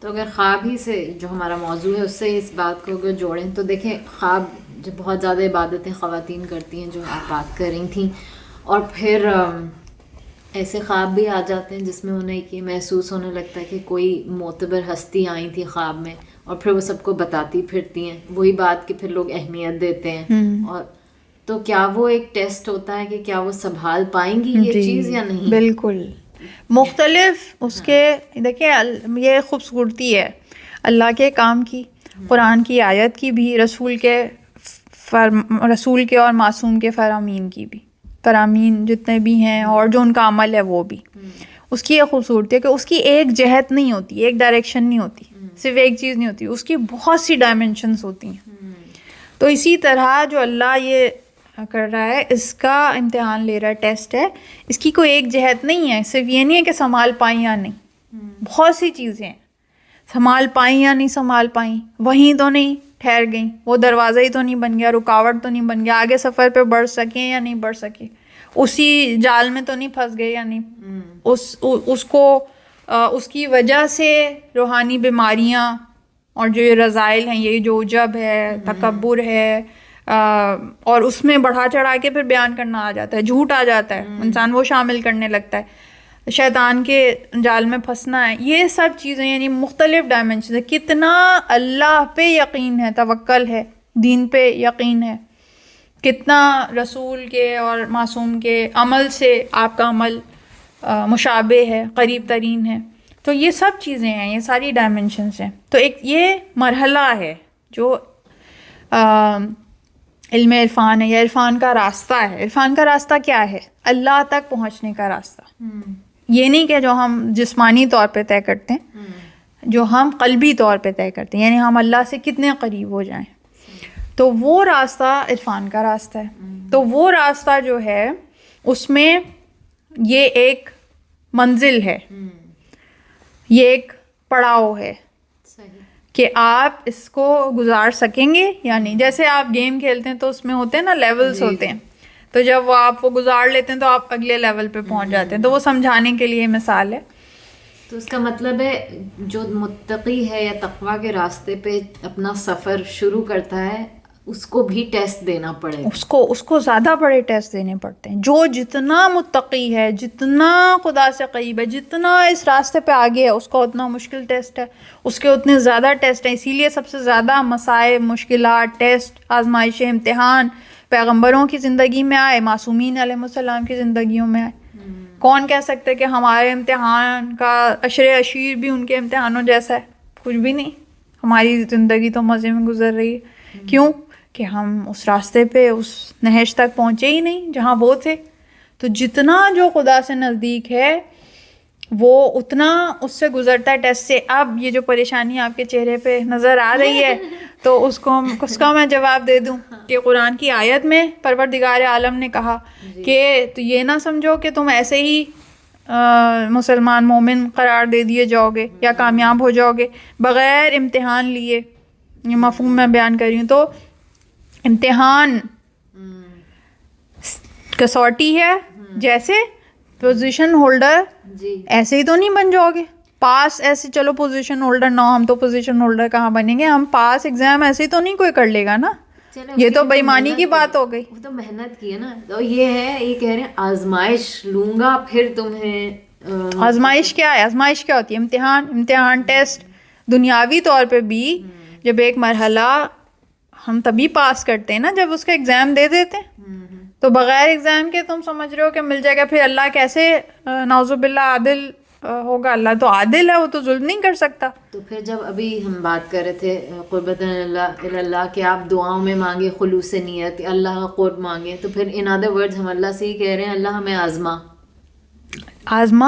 تو اگر خواب ہی سے جو ہمارا موضوع ہے اس سے اس بات کو اگر جوڑیں تو دیکھیں خواب جو بہت زیادہ عبادتیں خواتین کرتی ہیں جو آپ بات کر رہی تھیں، اور پھر ایسے خواب بھی آ جاتے ہیں جس میں انہیں یہ محسوس ہونے لگتا ہے کہ کوئی معتبر ہستی آئی تھی خواب میں اور پھر وہ سب کو بتاتی پھرتی ہیں وہی بات کہ پھر لوگ اہمیت دیتے ہیں. اور تو کیا وہ ایک ٹیسٹ ہوتا ہے کہ کیا وہ سنبھال پائیں گی یہ چیز یا نہیں؟ بالکل مختلف اس کے. دیکھیں یہ خوبصورتی ہے اللہ کے کام کی، قرآن کی آیت کی بھی، رسول کے اور معصوم کے فرامین کی بھی، فرامین جتنے بھی ہیں اور جو ان کا عمل ہے وہ بھی. اس کی یہ خوبصورتی ہے کہ اس کی ایک جہت نہیں ہوتی، ایک ڈائریکشن نہیں ہوتی، صرف ایک چیز نہیں ہوتی، اس کی بہت سی ڈائمینشنس ہوتی ہیں. تو اسی طرح جو اللہ یہ کر رہا ہے اس کا امتحان لے رہا ہے، ٹیسٹ ہے، اس کی کوئی ایک جہت نہیں ہے. صرف یہ نہیں ہے کہ سنبھال پائیں یا نہیں، بہت سی چیزیں ہیں، سنبھال پائیں یا نہیں سنبھال پائیں، وہیں تو نہیں ٹھہر گئیں، وہ دروازہ ہی تو نہیں بن گیا، رکاوٹ تو نہیں بن گیا، آگے سفر پہ بڑھ سکیں یا نہیں بڑھ سکے، اسی جال میں تو نہیں پھنس گئے یا نہیں، اس کو اس کی وجہ سے روحانی بیماریاں اور جو یہ رذائل ہیں، یہ جو عجب ہے، تکبر ہے، اور اس میں بڑھا چڑھا کے پھر بیان کرنا آ جاتا ہے، جھوٹ آ جاتا ہے، انسان وہ شامل کرنے لگتا ہے، شیطان کے جال میں پھنسنا ہے، یہ سب چیزیں یعنی مختلف ڈائمینشن ہے. کتنا اللہ پہ یقین ہے، توکل ہے، دین پہ یقین ہے، کتنا رسول کے اور معصوم کے عمل سے آپ کا عمل مشابہ ہے، قریب ترین ہے. تو یہ سب چیزیں ہیں، یہ ساری ڈائمینشنس ہیں. تو ایک یہ مرحلہ ہے جو علم عرفان ہے یا عرفان کا راستہ ہے. عرفان کا راستہ کیا ہے؟ اللہ تک پہنچنے کا راستہ. یہ نہیں کہ جو ہم جسمانی طور پہ طے کرتے ہیں، جو ہم قلبی طور پہ طے کرتے ہیں، یعنی ہم اللہ سے کتنے قریب ہو جائیں. تو وہ راستہ عرفان کا راستہ ہے. تو وہ راستہ جو ہے اس میں یہ ایک منزل ہے، یہ ایک پڑاؤ ہے کہ آپ اس کو گزار سکیں گے یا نہیں. جیسے آپ گیم کھیلتے ہیں تو اس میں ہوتے ہیں نا لیولز ہوتے ہیں، تو جب آپ وہ گزار لیتے ہیں تو آپ اگلے لیول پہ پہنچ جاتے ہیں. تو وہ سمجھانے کے لیے مثال ہے. تو اس کا مطلب ہے جو متقی ہے یا تقویٰ کے راستے پہ اپنا سفر شروع کرتا ہے اس کو بھی ٹیسٹ دینا پڑے گا. اس کو زیادہ بڑے ٹیسٹ دینے پڑتے ہیں. جو جتنا متقی ہے, جتنا خدا سے قریب ہے, جتنا اس راستے پہ آگے ہے, اس کا اتنا مشکل ٹیسٹ ہے, اس کے اتنے زیادہ ٹیسٹ ہیں. اسی لیے سب سے زیادہ مسائل, مشکلات, ٹیسٹ, آزمائشیں, امتحان پیغمبروں کی زندگی میں آئے, معصومین علیہ السلام کی زندگیوں میں آئے. کون کہہ سکتے کہ ہمارے امتحان کا عشر عشیر بھی ان کے امتحانوں جیسا ہے؟ کچھ بھی نہیں. ہماری زندگی تو مزے میں گزر رہی ہے. کیوں؟ کہ ہم اس راستے پہ, اس نہج تک پہنچے ہی نہیں جہاں وہ تھے. تو جتنا جو خدا سے نزدیک ہے وہ اتنا اس سے گزرتا ہے ٹیسٹ سے. اب یہ جو پریشانی آپ کے چہرے پہ نظر آ رہی ہے تو اس کا میں جواب دے دوں کہ قرآن کی آیت میں پروردگار عالم نے کہا کہ تو یہ نہ سمجھو کہ تم ایسے ہی مسلمان مومن قرار دے دیے جاؤ گے یا کامیاب ہو جاؤ گے بغیر امتحان لیے. یہ مفہوم میں بیان کر رہی ہوں. تو امتحان کسوٹی ہے, جیسے پوزیشن ہولڈر ایسے ہی تو نہیں بن جاؤ گے. پاس ایسے چلو پوزیشن ہولڈر نہ, ہم تو پوزیشن ہولڈر کہاں بنیں گے, ہم پاس ایگزام ایسے ہی تو نہیں کوئی کر لے گا نا. یہ تو بےایمانی کی بات ہو گئی. وہ تو محنت کی ہے نا. تو یہ ہے, یہ کہہ رہے ہیں آزمائش لوں گا پھر تمہیں. آزمائش کیا ہے؟ آزمائش کیا ہوتی ہے؟ امتحان ٹیسٹ. دنیاوی طور پہ بھی جب ایک مرحلہ ہم تبھی پاس کرتے ہیں نا جب اس کا ایگزام دے دیتے ہیں. تو بغیر ایگزام کے تم سمجھ رہے ہو کہ مل جائے گا؟ پھر اللہ کیسے نعوذ باللہ عادل ہوگا؟ اللہ تو عادل ہے, وہ تو ظلم نہیں کر سکتا. تو پھر جب ابھی ہم بات کر رہے تھے قربت اللہ کہ آپ دعاؤں میں مانگے خلوص نیت, اللہ کا قرب مانگے, تو پھر ان ادر ورڈز ہم اللہ سے ہی کہہ رہے ہیں اللہ ہمیں آزما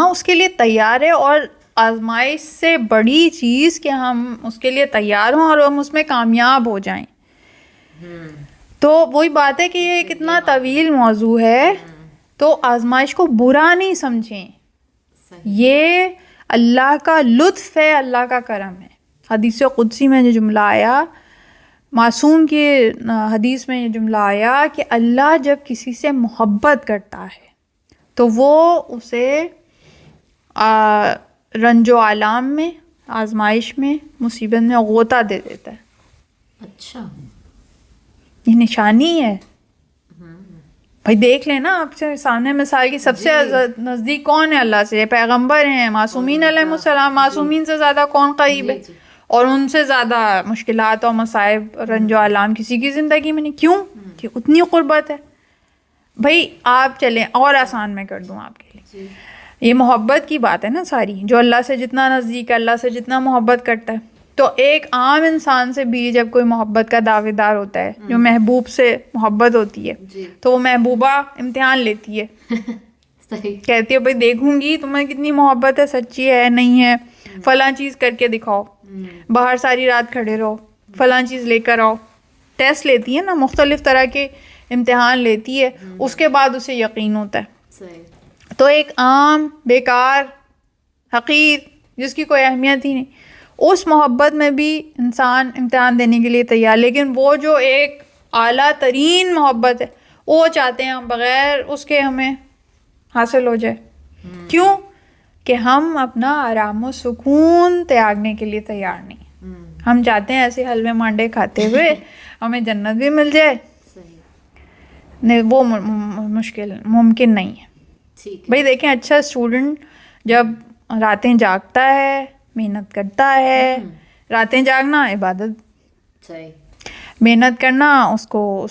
اس کے لیے تیار ہے. اور آزمائش سے بڑی چیز کہ ہم اس کے لیے تیار ہوں اور ہم اس میں کامیاب ہو جائیں. تو وہی بات ہے کہ یہ کتنا طویل موضوع ہے. تو آزمائش کو برا نہیں سمجھیں, یہ اللہ کا لطف ہے, اللہ کا کرم ہے. حدیث قدسی میں جو جملہ آیا, معصوم کی حدیث میں یہ جملہ آیا کہ اللہ جب کسی سے محبت کرتا ہے تو وہ اسے رنج و آلام میں, آزمائش میں, مصیبت میں غوطہ دے دیتا ہے. اچھا, یہ نشانی ہے بھائی. دیکھ لیں نا آپ سے سامنے مثال کی سب سے نزدیک کون ہے اللہ سے؟ پیغمبر ہیں, معصومین علیہ السلام. معصومین سے زیادہ کون قریب ہے؟ اور ان سے زیادہ مشکلات اور مصائب, رنج و آلام کسی کی زندگی میں نہیں. کیوں؟ کہ اتنی قربت ہے. بھائی آپ چلیں اور آسان میں کر دوں آپ کے لیے. یہ محبت کی بات ہے نا ساری, جو اللہ سے جتنا نزدیک ہے, اللہ سے جتنا محبت کرتا ہے. تو ایک عام انسان سے بھی جب کوئی محبت کا دعوے دار ہوتا ہے, جو محبوب سے محبت ہوتی ہے, تو وہ محبوبہ امتحان لیتی ہے. کہتی ہے بھائی دیکھوں گی تمہیں کتنی محبت ہے, سچی ہے نہیں ہے, فلاں چیز کر کے دکھاؤ, باہر ساری رات کھڑے رہو, فلاں چیز لے کر آؤ. ٹیسٹ لیتی ہے نا, مختلف طرح کے امتحان لیتی ہے, اس کے بعد اسے یقین ہوتا ہے. تو ایک عام بیکار حقیر جس کی کوئی اہمیت ہی نہیں, اس محبت میں بھی انسان امتحان دینے کے لیے تیار. لیکن وہ جو ایک اعلیٰ ترین محبت ہے, وہ چاہتے ہیں ہم بغیر اس کے ہمیں حاصل ہو جائے. کیوں؟ کہ ہم اپنا آرام و سکون تیاگنے کے لیے تیار نہیں. ہم چاہتے ہیں ایسے حلوے مانڈے کھاتے ہوئے ہمیں جنت بھی مل جائے. نہیں, وہ مشکل ممکن نہیں ہے. بھائی دیکھیں, اچھا اسٹوڈنٹ جب راتیں جاگتا ہے, محنت کرتا ہے. راتیں جاگنا عبادت, محنت کرنا اس کو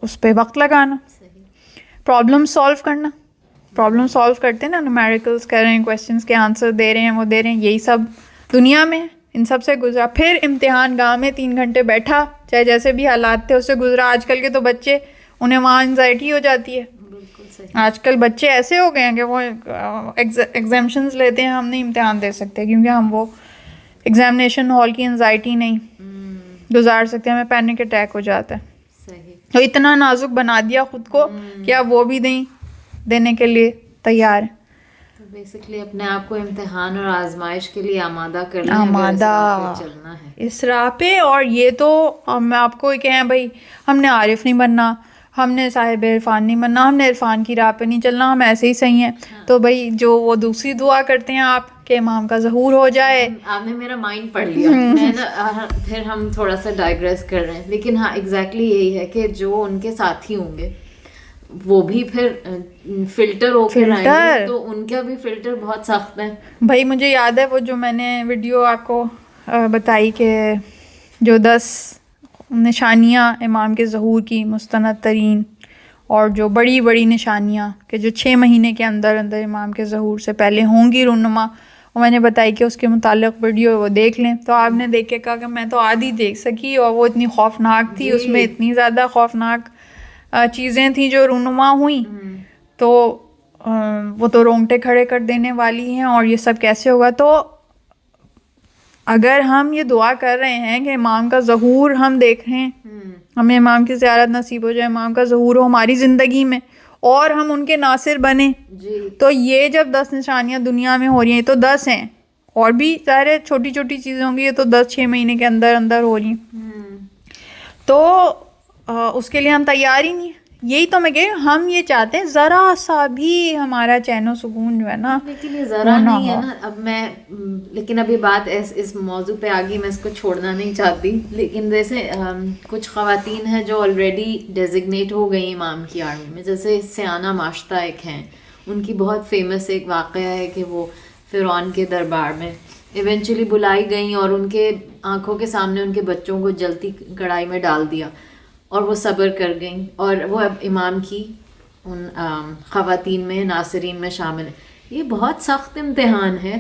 اس پہ وقت لگانا, پرابلم سالو کرنا. پرابلم سالو کرتے ہیں نا, نومیریکلس کر رہے ہیں, کویسچنس کے آنسر دے رہے ہیں, وہ دے رہے ہیں, یہی سب دنیا میں ہے. ان سب سے گزرا, پھر امتحان گاہ میں 3 گھنٹے بیٹھا, چاہے جیسے بھی حالات تھے اس سے گزرا. آج کل کے تو بچے, انہیں وہاں انزائٹی ہو جاتی ہے. آج کل بچے ایسے ہو گئے ہیں کہ وہ ایگزامشنز لیتے ہیں, ہم نہیں امتحان دے سکتے کیونکہ ہم وہ ایگزامینیشن ہال کی انزائٹی نہیں گزار سکتے, ہمیں پینک اٹیک ہو جاتا ہے. تو اتنا نازک بنا دیا خود کو کہ اب وہ بھی دینے کے لیے تیار ہے. تو بیسکلی اپنے آپ کو امتحان اور آزمائش کے لیے آمادہ کرنا ہے, آمادہ چلنا ہے اس راہ پہ. اور یہ تو میں آپ کو کہیں بھائی ہم نے عارف نہیں بننا, ہم نے صاحب عرفان نہیں بننا, ہم نے عرفان کی راہ پہ نہیں چلنا, ہم ایسے ہی صحیح ہیں. تو بھائی جو وہ دوسری دعا کرتے ہیں آپ کہ امام کا ظہور ہو جائے. آپ نے میرا مائنڈ پڑھ لیا. میں نا پھر ہم تھوڑا سا ڈائگریس کر رہے ہیں, لیکن ہاں ایگزیکٹلی یہی ہے کہ جو ان کے ساتھی ہوں گے وہ بھی پھر فلٹر ہو کے آئیں گے, تو ان کا بھی فلٹر بہت سخت ہے. بھائی مجھے یاد ہے وہ جو میں نے ویڈیو آپ کو بتائی کہ جو 10 نشانیاں امام کے ظہور کی مستند ترین, اور جو بڑی بڑی نشانیاں کہ جو 6 مہینے کے اندر اندر امام کے ظہور سے پہلے ہوں گی رونما, اور میں نے بتائی کہ اس کے متعلق ویڈیو وہ دیکھ لیں. تو آپ نے دیکھ کے کہا کہ میں تو آدھی دیکھ سکی, اور وہ اتنی خوفناک تھی, اس میں اتنی زیادہ خوفناک چیزیں تھیں جو رونما ہوئیں, تو وہ تو رونگٹے کھڑے کر دینے والی ہیں. اور یہ سب کیسے ہوگا؟ تو اگر ہم یہ دعا کر رہے ہیں کہ امام کا ظہور ہم دیکھیں, ہمیں امام کی زیارت نصیب ہو جائے, امام کا ظہور ہو ہماری زندگی میں, اور ہم ان کے ناصر بنیں, تو یہ جب 10 نشانیاں دنیا میں ہو رہی ہیں, تو 10 ہیں, اور بھی سارے چھوٹی چھوٹی چیزیں ہوں گی, یہ تو 10 6 مہینے کے اندر اندر ہو رہی ہیں. تو اس کے لیے ہم تیار ہی نہیں ہیں. یہی تو میں کہ ہم یہ چاہتے ہیں ذرا سا بھی ہمارا چین و سکون جو ہے نا, لیکن یہ ذرا نہیں ہے نا. اب میں لیکن ابھی بات اس موضوع پہ آ گئی, میں اس کو چھوڑنا نہیں چاہتی. لیکن جیسے کچھ خواتین ہیں جو آلریڈی ڈیزگنیٹ ہو گئی امام کی آرمی میں, جیسے سیانہ ماشطہ ایک ہیں, ان کی بہت فیمس ایک واقعہ ہے کہ وہ فرعون کے دربار میں ایونچولی بلائی گئیں, اور ان کے آنکھوں کے سامنے ان کے بچوں کو جلتی کڑائی میں ڈال دیا, اور وہ صبر کر گئیں, اور وہ اب امام کی ان خواتین میں ناصرین میں شامل ہے. یہ بہت سخت امتحان ہے.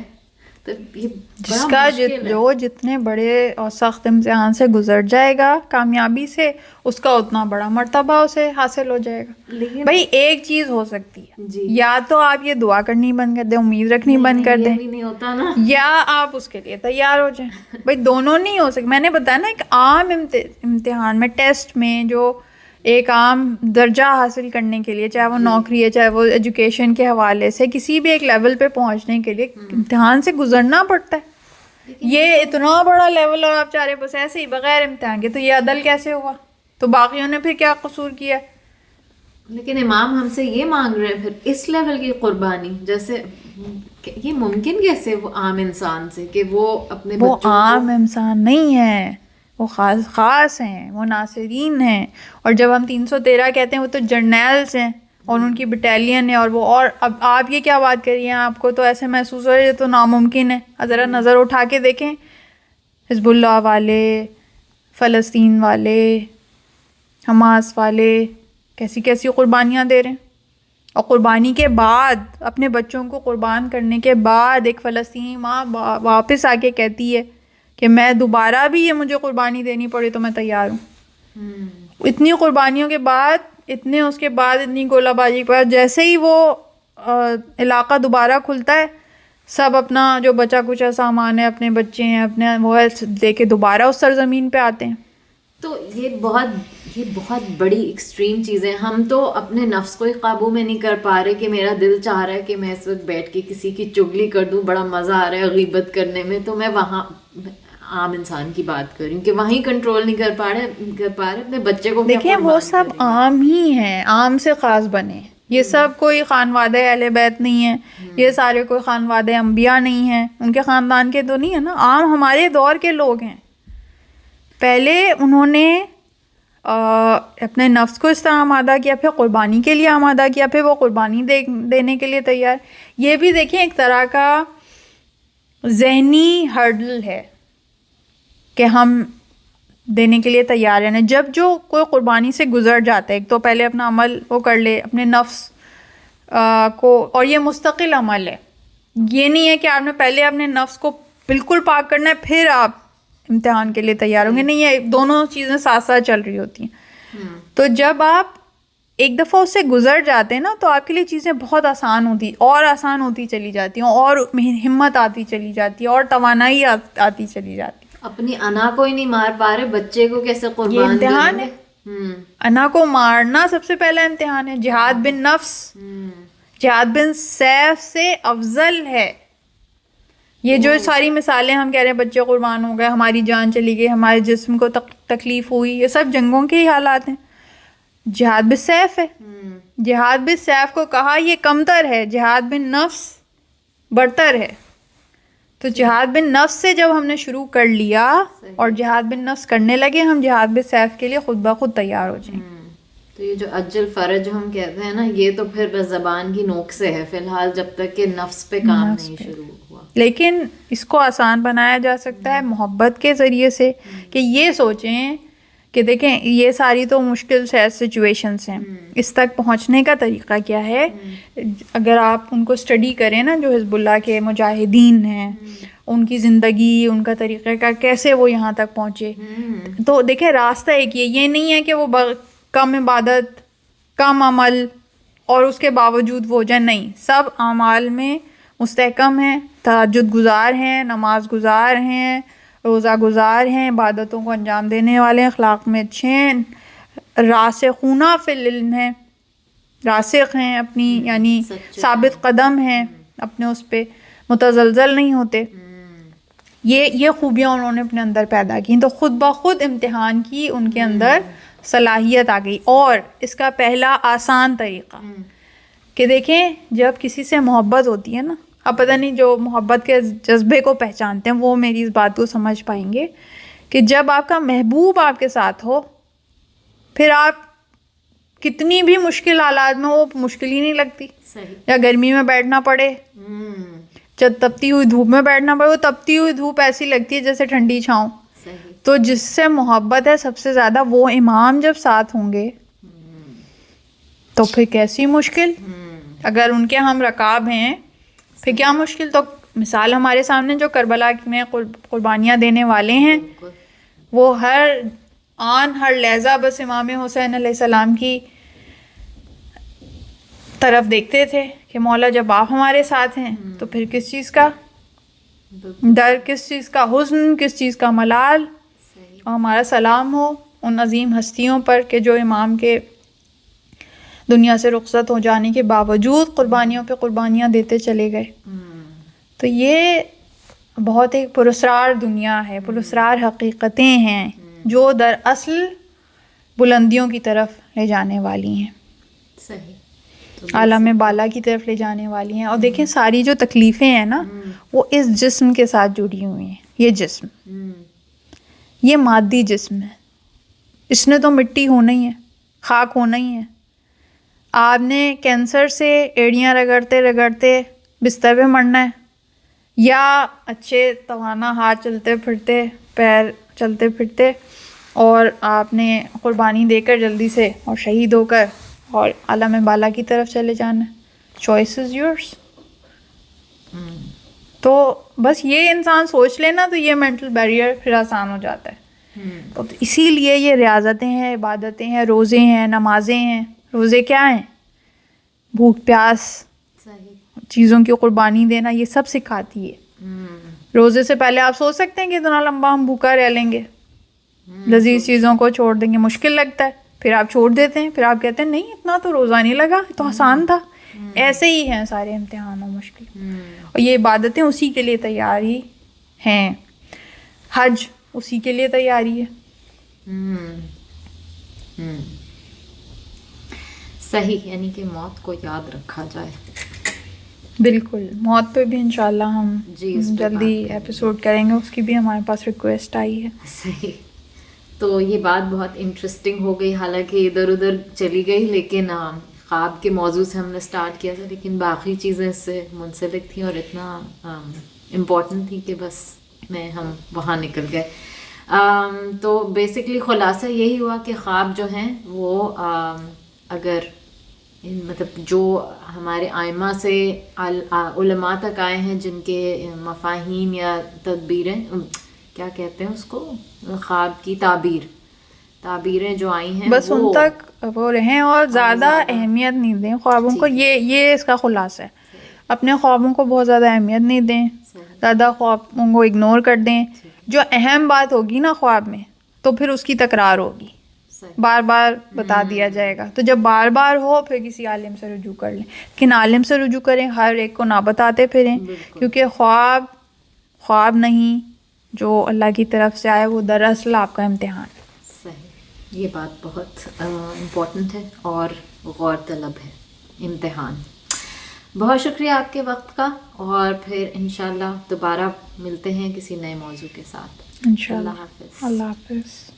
تو یہ جس کا جو جتنے بڑے اور سخت امتحان سے گزر جائے گا کامیابی سے, اس کا اتنا بڑا مرتبہ اسے حاصل ہو جائے گا. لیکن بھائی ایک چیز ہو سکتی ہے, یا تو آپ یہ دعا کرنی بند کر دیں, امید رکھنی بند کر دیں, نہیں ہوتا نا, یا آپ اس کے لیے تیار ہو جائیں. بھائی دونوں نہیں ہو سکتے. میں نے بتایا نا, ایک عام امتحان میں, ٹیسٹ میں, جو ایک عام درجہ حاصل کرنے کے لیے, چاہے وہ نوکری ہے, چاہے وہ ایجوکیشن کے حوالے سے, کسی بھی ایک لیول پہ پہنچنے کے لیے امتحان سے گزرنا پڑتا ہے. یہ اتنا بڑا لیول, اور آپ چاہ رہے بس ایسے ہی بغیر امتحان کے, تو یہ عدل کیسے ہوا؟ تو باقیوں نے پھر کیا قصور کیا؟ لیکن امام ہم سے یہ مانگ رہے ہیں پھر اس لیول کی قربانی. جیسے یہ ممکن کیسے وہ عام انسان سے, کہ وہ اپنے وہ عام انسان نہیں ہے, وہ خاص ہیں, وہ ناصرین ہیں. اور جب ہم 313 کہتے ہیں, وہ تو جرنیلز ہیں, اور ان کی بٹالین ہے, اور وہ, اور اب آپ یہ کیا بات کریے, آپ کو تو ایسے محسوس ہو رہا ہے یہ تو ناممکن ہے. ذرا نظر اٹھا کے دیکھیں, حزب اللہ والے, فلسطین والے, حماس والے کیسی کیسی قربانیاں دے رہے ہیں. اور قربانی کے بعد, اپنے بچوں کو قربان کرنے کے بعد, ایک فلسطینی ماں واپس آ کے کہتی ہے کہ میں دوبارہ بھی یہ مجھے قربانی دینی پڑے تو میں تیار ہوں. اتنی قربانیوں کے بعد, اتنے اس کے بعد, اتنی گولہ بازی کے بعد, جیسے ہی وہ علاقہ دوبارہ کھلتا ہے, سب اپنا جو بچا کچا سامان ہے, اپنے بچے ہیں, اپنے وہ دے کے دوبارہ اس سرزمین پہ آتے ہیں. تو یہ بہت بڑی ایکسٹریم چیزیں. ہم تو اپنے نفس کو ہی قابو میں نہیں کر پا رہے کہ میرا دل چاہ رہا ہے کہ میں اس وقت بیٹھ کے کسی کی چگلی کر دوں, بڑا مزہ آ رہا ہے غیبت کرنے میں, تو میں وہاں عام انسان کی بات کر رہی ہوں کہ وہیں کنٹرول نہیں کر پا رہے اپنے بچے کو. دیکھیں وہ سب عام ہی ہیں, عام سے خاص بنے. یہ سب کوئی خانوادہ اہل بیت نہیں ہے, یہ سارے کوئی خانوادہ انبیاء نہیں ہیں, ان کے خاندان کے تو نہیں ہے نا, عام ہمارے دور کے لوگ ہیں. پہلے انہوں نے اپنے نفس کو اس طرح آمادہ کیا, پھر قربانی کے لیے آمادہ کیا, پھر وہ قربانی دینے کے لیے تیار. یہ بھی دیکھیں ایک طرح کا ذہنی ہرڈل ہے کہ ہم دینے کے لیے تیار ہیں. جب جو کوئی قربانی سے گزر جاتا ہے, ایک تو پہلے اپنا عمل وہ کر لے اپنے نفس کو, اور یہ مستقل عمل ہے, یہ نہیں ہے کہ آپ نے پہلے اپنے نفس کو بالکل پاک کرنا ہے پھر آپ امتحان کے لیے تیار ہوں گے. نہیں, یہ دونوں چیزیں ساتھ ساتھ چل رہی ہوتی ہیں. تو جب آپ ایک دفعہ اس سے گزر جاتے ہیں نا, تو آپ کے لیے چیزیں بہت آسان ہوتی, اور آسان ہوتی چلی جاتی ہیں, اور ہمت آتی چلی جاتی ہے, اور توانائی آتی چلی جاتی ہے. اپنی انا کو ہی نہیں مار پا رہے, بچے کو کیسے قربان یہ امتحان ہے. انا کو مارنا سب سے پہلا امتحان ہے. جہاد بن نفس, جہاد بن سیف سے افضل ہے. یہ جو ساری مثالیں ہم کہہ رہے ہیں, بچے قربان ہو گئے, ہماری جان چلی گئی, ہمارے جسم کو تکلیف ہوئی, یہ سب جنگوں کے ہی حالات ہیں. جہاد بالسیف ہے. جہاد بالسیف کو کہا یہ کمتر ہے, جہاد بالنفس برتر ہے. تو جہاد بالنفس سے جب ہم نے شروع کر لیا اور جہاد بالنفس کرنے لگے, ہم جہاد بالسیف کے لیے خود بخود تیار ہو جائیں. تو یہ جو اجل فرج ہم کہتے ہیں نا, یہ تو پھر بس زبان کی نوک سے ہے فی الحال, جب تک کہ نفس پہ کام نہیں شروع ہوا. لیکن اس کو آسان بنایا جا سکتا ہے محبت کے ذریعے سے, کہ یہ سوچیں کہ دیکھیں یہ ساری تو مشکل سچویشنس ہیں, اس تک پہنچنے کا طریقہ کیا ہے. اگر آپ ان کو اسٹڈی کریں نا, جو حزب اللہ کے مجاہدین ہیں, ان کی زندگی, ان کا طریقہ کا کیسے وہ یہاں تک پہنچے, تو دیکھیں راستہ ایک یہ نہیں ہے کہ وہ کم عبادت, کم عمل اور اس کے باوجود وہ جائیں, نہیں, سب اعمال میں مستحکم ہیں, تہجد گزار ہیں, نماز گزار ہیں, روزہ گزار ہیں, عبادتوں کو انجام دینے والے ہیں, اخلاق میں اچھے ہیں, راسخون فی العلم ہیں, راسخ ہیں اپنی, یعنی ثابت قدم ہیں اپنے اس پہ, متزلزل نہیں ہوتے. یہ خوبیاں انہوں نے اپنے اندر پیدا کی, تو خود بخود امتحان کی ان کے اندر صلاحیت آ گئی. اور اس کا پہلا آسان طریقہ کہ دیکھیں جب کسی سے محبت ہوتی ہے نا, اب پتہ نہیں جو محبت کے جذبے کو پہچانتے ہیں وہ میری اس بات کو سمجھ پائیں گے, کہ جب آپ کا محبوب آپ کے ساتھ ہو, پھر آپ کتنی بھی مشکل حالات میں, وہ مشکل ہی نہیں لگتی. یا گرمی میں بیٹھنا پڑے, جب تپتی ہوئی دھوپ میں بیٹھنا پڑے, وہ تپتی ہوئی دھوپ ایسی لگتی ہے جیسے ٹھنڈی چھاؤں. تو جس سے محبت ہے سب سے زیادہ, وہ امام جب ساتھ ہوں گے تو پھر کیسی مشکل. اگر ان کے ہم رکاب ہیں پھر کیا مشکل. تو مثال ہمارے سامنے جو کربلا میں قربانیاں دینے والے ہیں, وہ ہر آن ہر لحظہ بس امام حسین علیہ السلام کی طرف دیکھتے تھے کہ مولا جب آپ ہمارے ساتھ ہیں تو پھر کس چیز کا ڈر, کس چیز کا حزن, کس چیز کا ملال. اور ہمارا سلام ہو ان عظیم ہستیوں پر کہ جو امام کے دنیا سے رخصت ہو جانے کے باوجود قربانیوں پہ قربانیاں دیتے چلے گئے. تو یہ بہت ایک پراسرار دنیا ہے, پراسرار حقیقتیں ہیں جو در اصل بلندیوں کی طرف لے جانے والی ہیں, عالم بالا کی طرف لے جانے والی ہیں. اور دیکھیں ساری جو تکلیفیں ہیں نا, وہ اس جسم کے ساتھ جڑی ہوئی ہیں. یہ جسم, یہ مادی جسم ہے, اس نے تو مٹی ہونا ہی ہے, خاک ہونا ہی ہے. آپ نے کینسر سے ایڑیاں رگڑتے رگڑتے بستر پہ مرنا ہے, یا اچھے توانا ہاتھ چلتے پھرتے, پیر چلتے پھرتے, اور آپ نے قربانی دے کر جلدی سے اور شہید ہو کر اور عالم بالا کی طرف چلے جانا ہے. Choice is yours. تو بس یہ انسان سوچ لینا تو یہ مینٹل بیریئر پھر آسان ہو جاتا ہے. تو اسی لیے یہ ریاضتیں ہیں, عبادتیں ہیں, روزے ہیں, نمازیں ہیں. روزے کیا ہیں؟ بھوک پیاس, چیزوں کی قربانی دینا, یہ سب سکھاتی ہے. روزے سے پہلے آپ سوچ سکتے ہیں کہ اتنا لمبا ہم بھوکا رہ لیں گے, لذیذ چیزوں کو چھوڑ دیں گے, مشکل لگتا ہے, پھر آپ چھوڑ دیتے ہیں, پھر آپ کہتے ہیں نہیں اتنا تو روزہ نہیں لگا, تو آسان تھا. ایسے ہی ہیں سارے امتحان و مشکل. اور یہ عبادتیں اسی کے لیے تیاری ہیں, حج اسی کے لیے تیاری ہے. صحیح, یعنی کہ موت کو یاد رکھا جائے. بالکل, موت پہ بھی انشاءاللہ ہم جلدی ایپیسوڈ کریں گے, اس کی بھی ہمارے پاس ریکویسٹ آئی ہے. صحیح. تو یہ بات بہت انٹرسٹنگ ہو گئی, حالانکہ ادھر ادھر چلی گئی, لیکن خواب کے موضوع سے ہم نے اسٹارٹ کیا تھا, لیکن باقی چیزیں اس سے منسلک تھیں اور اتنا امپورٹنٹ تھی کہ بس ہم وہاں نکل گئے. تو بیسکلی خلاصہ یہی ہوا کہ خواب جو ہیں وہ اگر مطلب جو ہمارے آئمہ سے علماء تک آئے ہیں, جن کے مفاہیم یا تدبیریں, کیا کہتے ہیں اس کو, خواب کی تعبیریں جو آئی ہیں بس ان تک وہ رہیں اور زیادہ اہمیت نہیں دیں خوابوں کو. یہ اس کا خلاصہ ہے. اپنے خوابوں کو بہت زیادہ اہمیت نہیں دیں, زیادہ خوابوں کو اگنور کر دیں. جو اہم بات ہوگی نا خواب میں, تو پھر اس کی تکرار ہوگی, بار بار بتا دیا جائے گا. تو جب بار بار ہو پھر کسی عالم سے رجوع کر لیں, لیکن عالم سے رجوع کریں, ہر ایک کو نہ بتاتے پھریں, کیونکہ خواب نہیں جو اللہ کی طرف سے آئے, وہ دراصل آپ کا امتحان. صحیح. یہ بات بہت امپورٹنٹ ہے اور غور طلب ہے، امتحان. بہت شکریہ آپ کے وقت کا، اور پھر انشاءاللہ دوبارہ ملتے ہیں کسی نئے موضوع کے ساتھ. انشاءاللہ. اللہ حافظ. اللہ حافظ.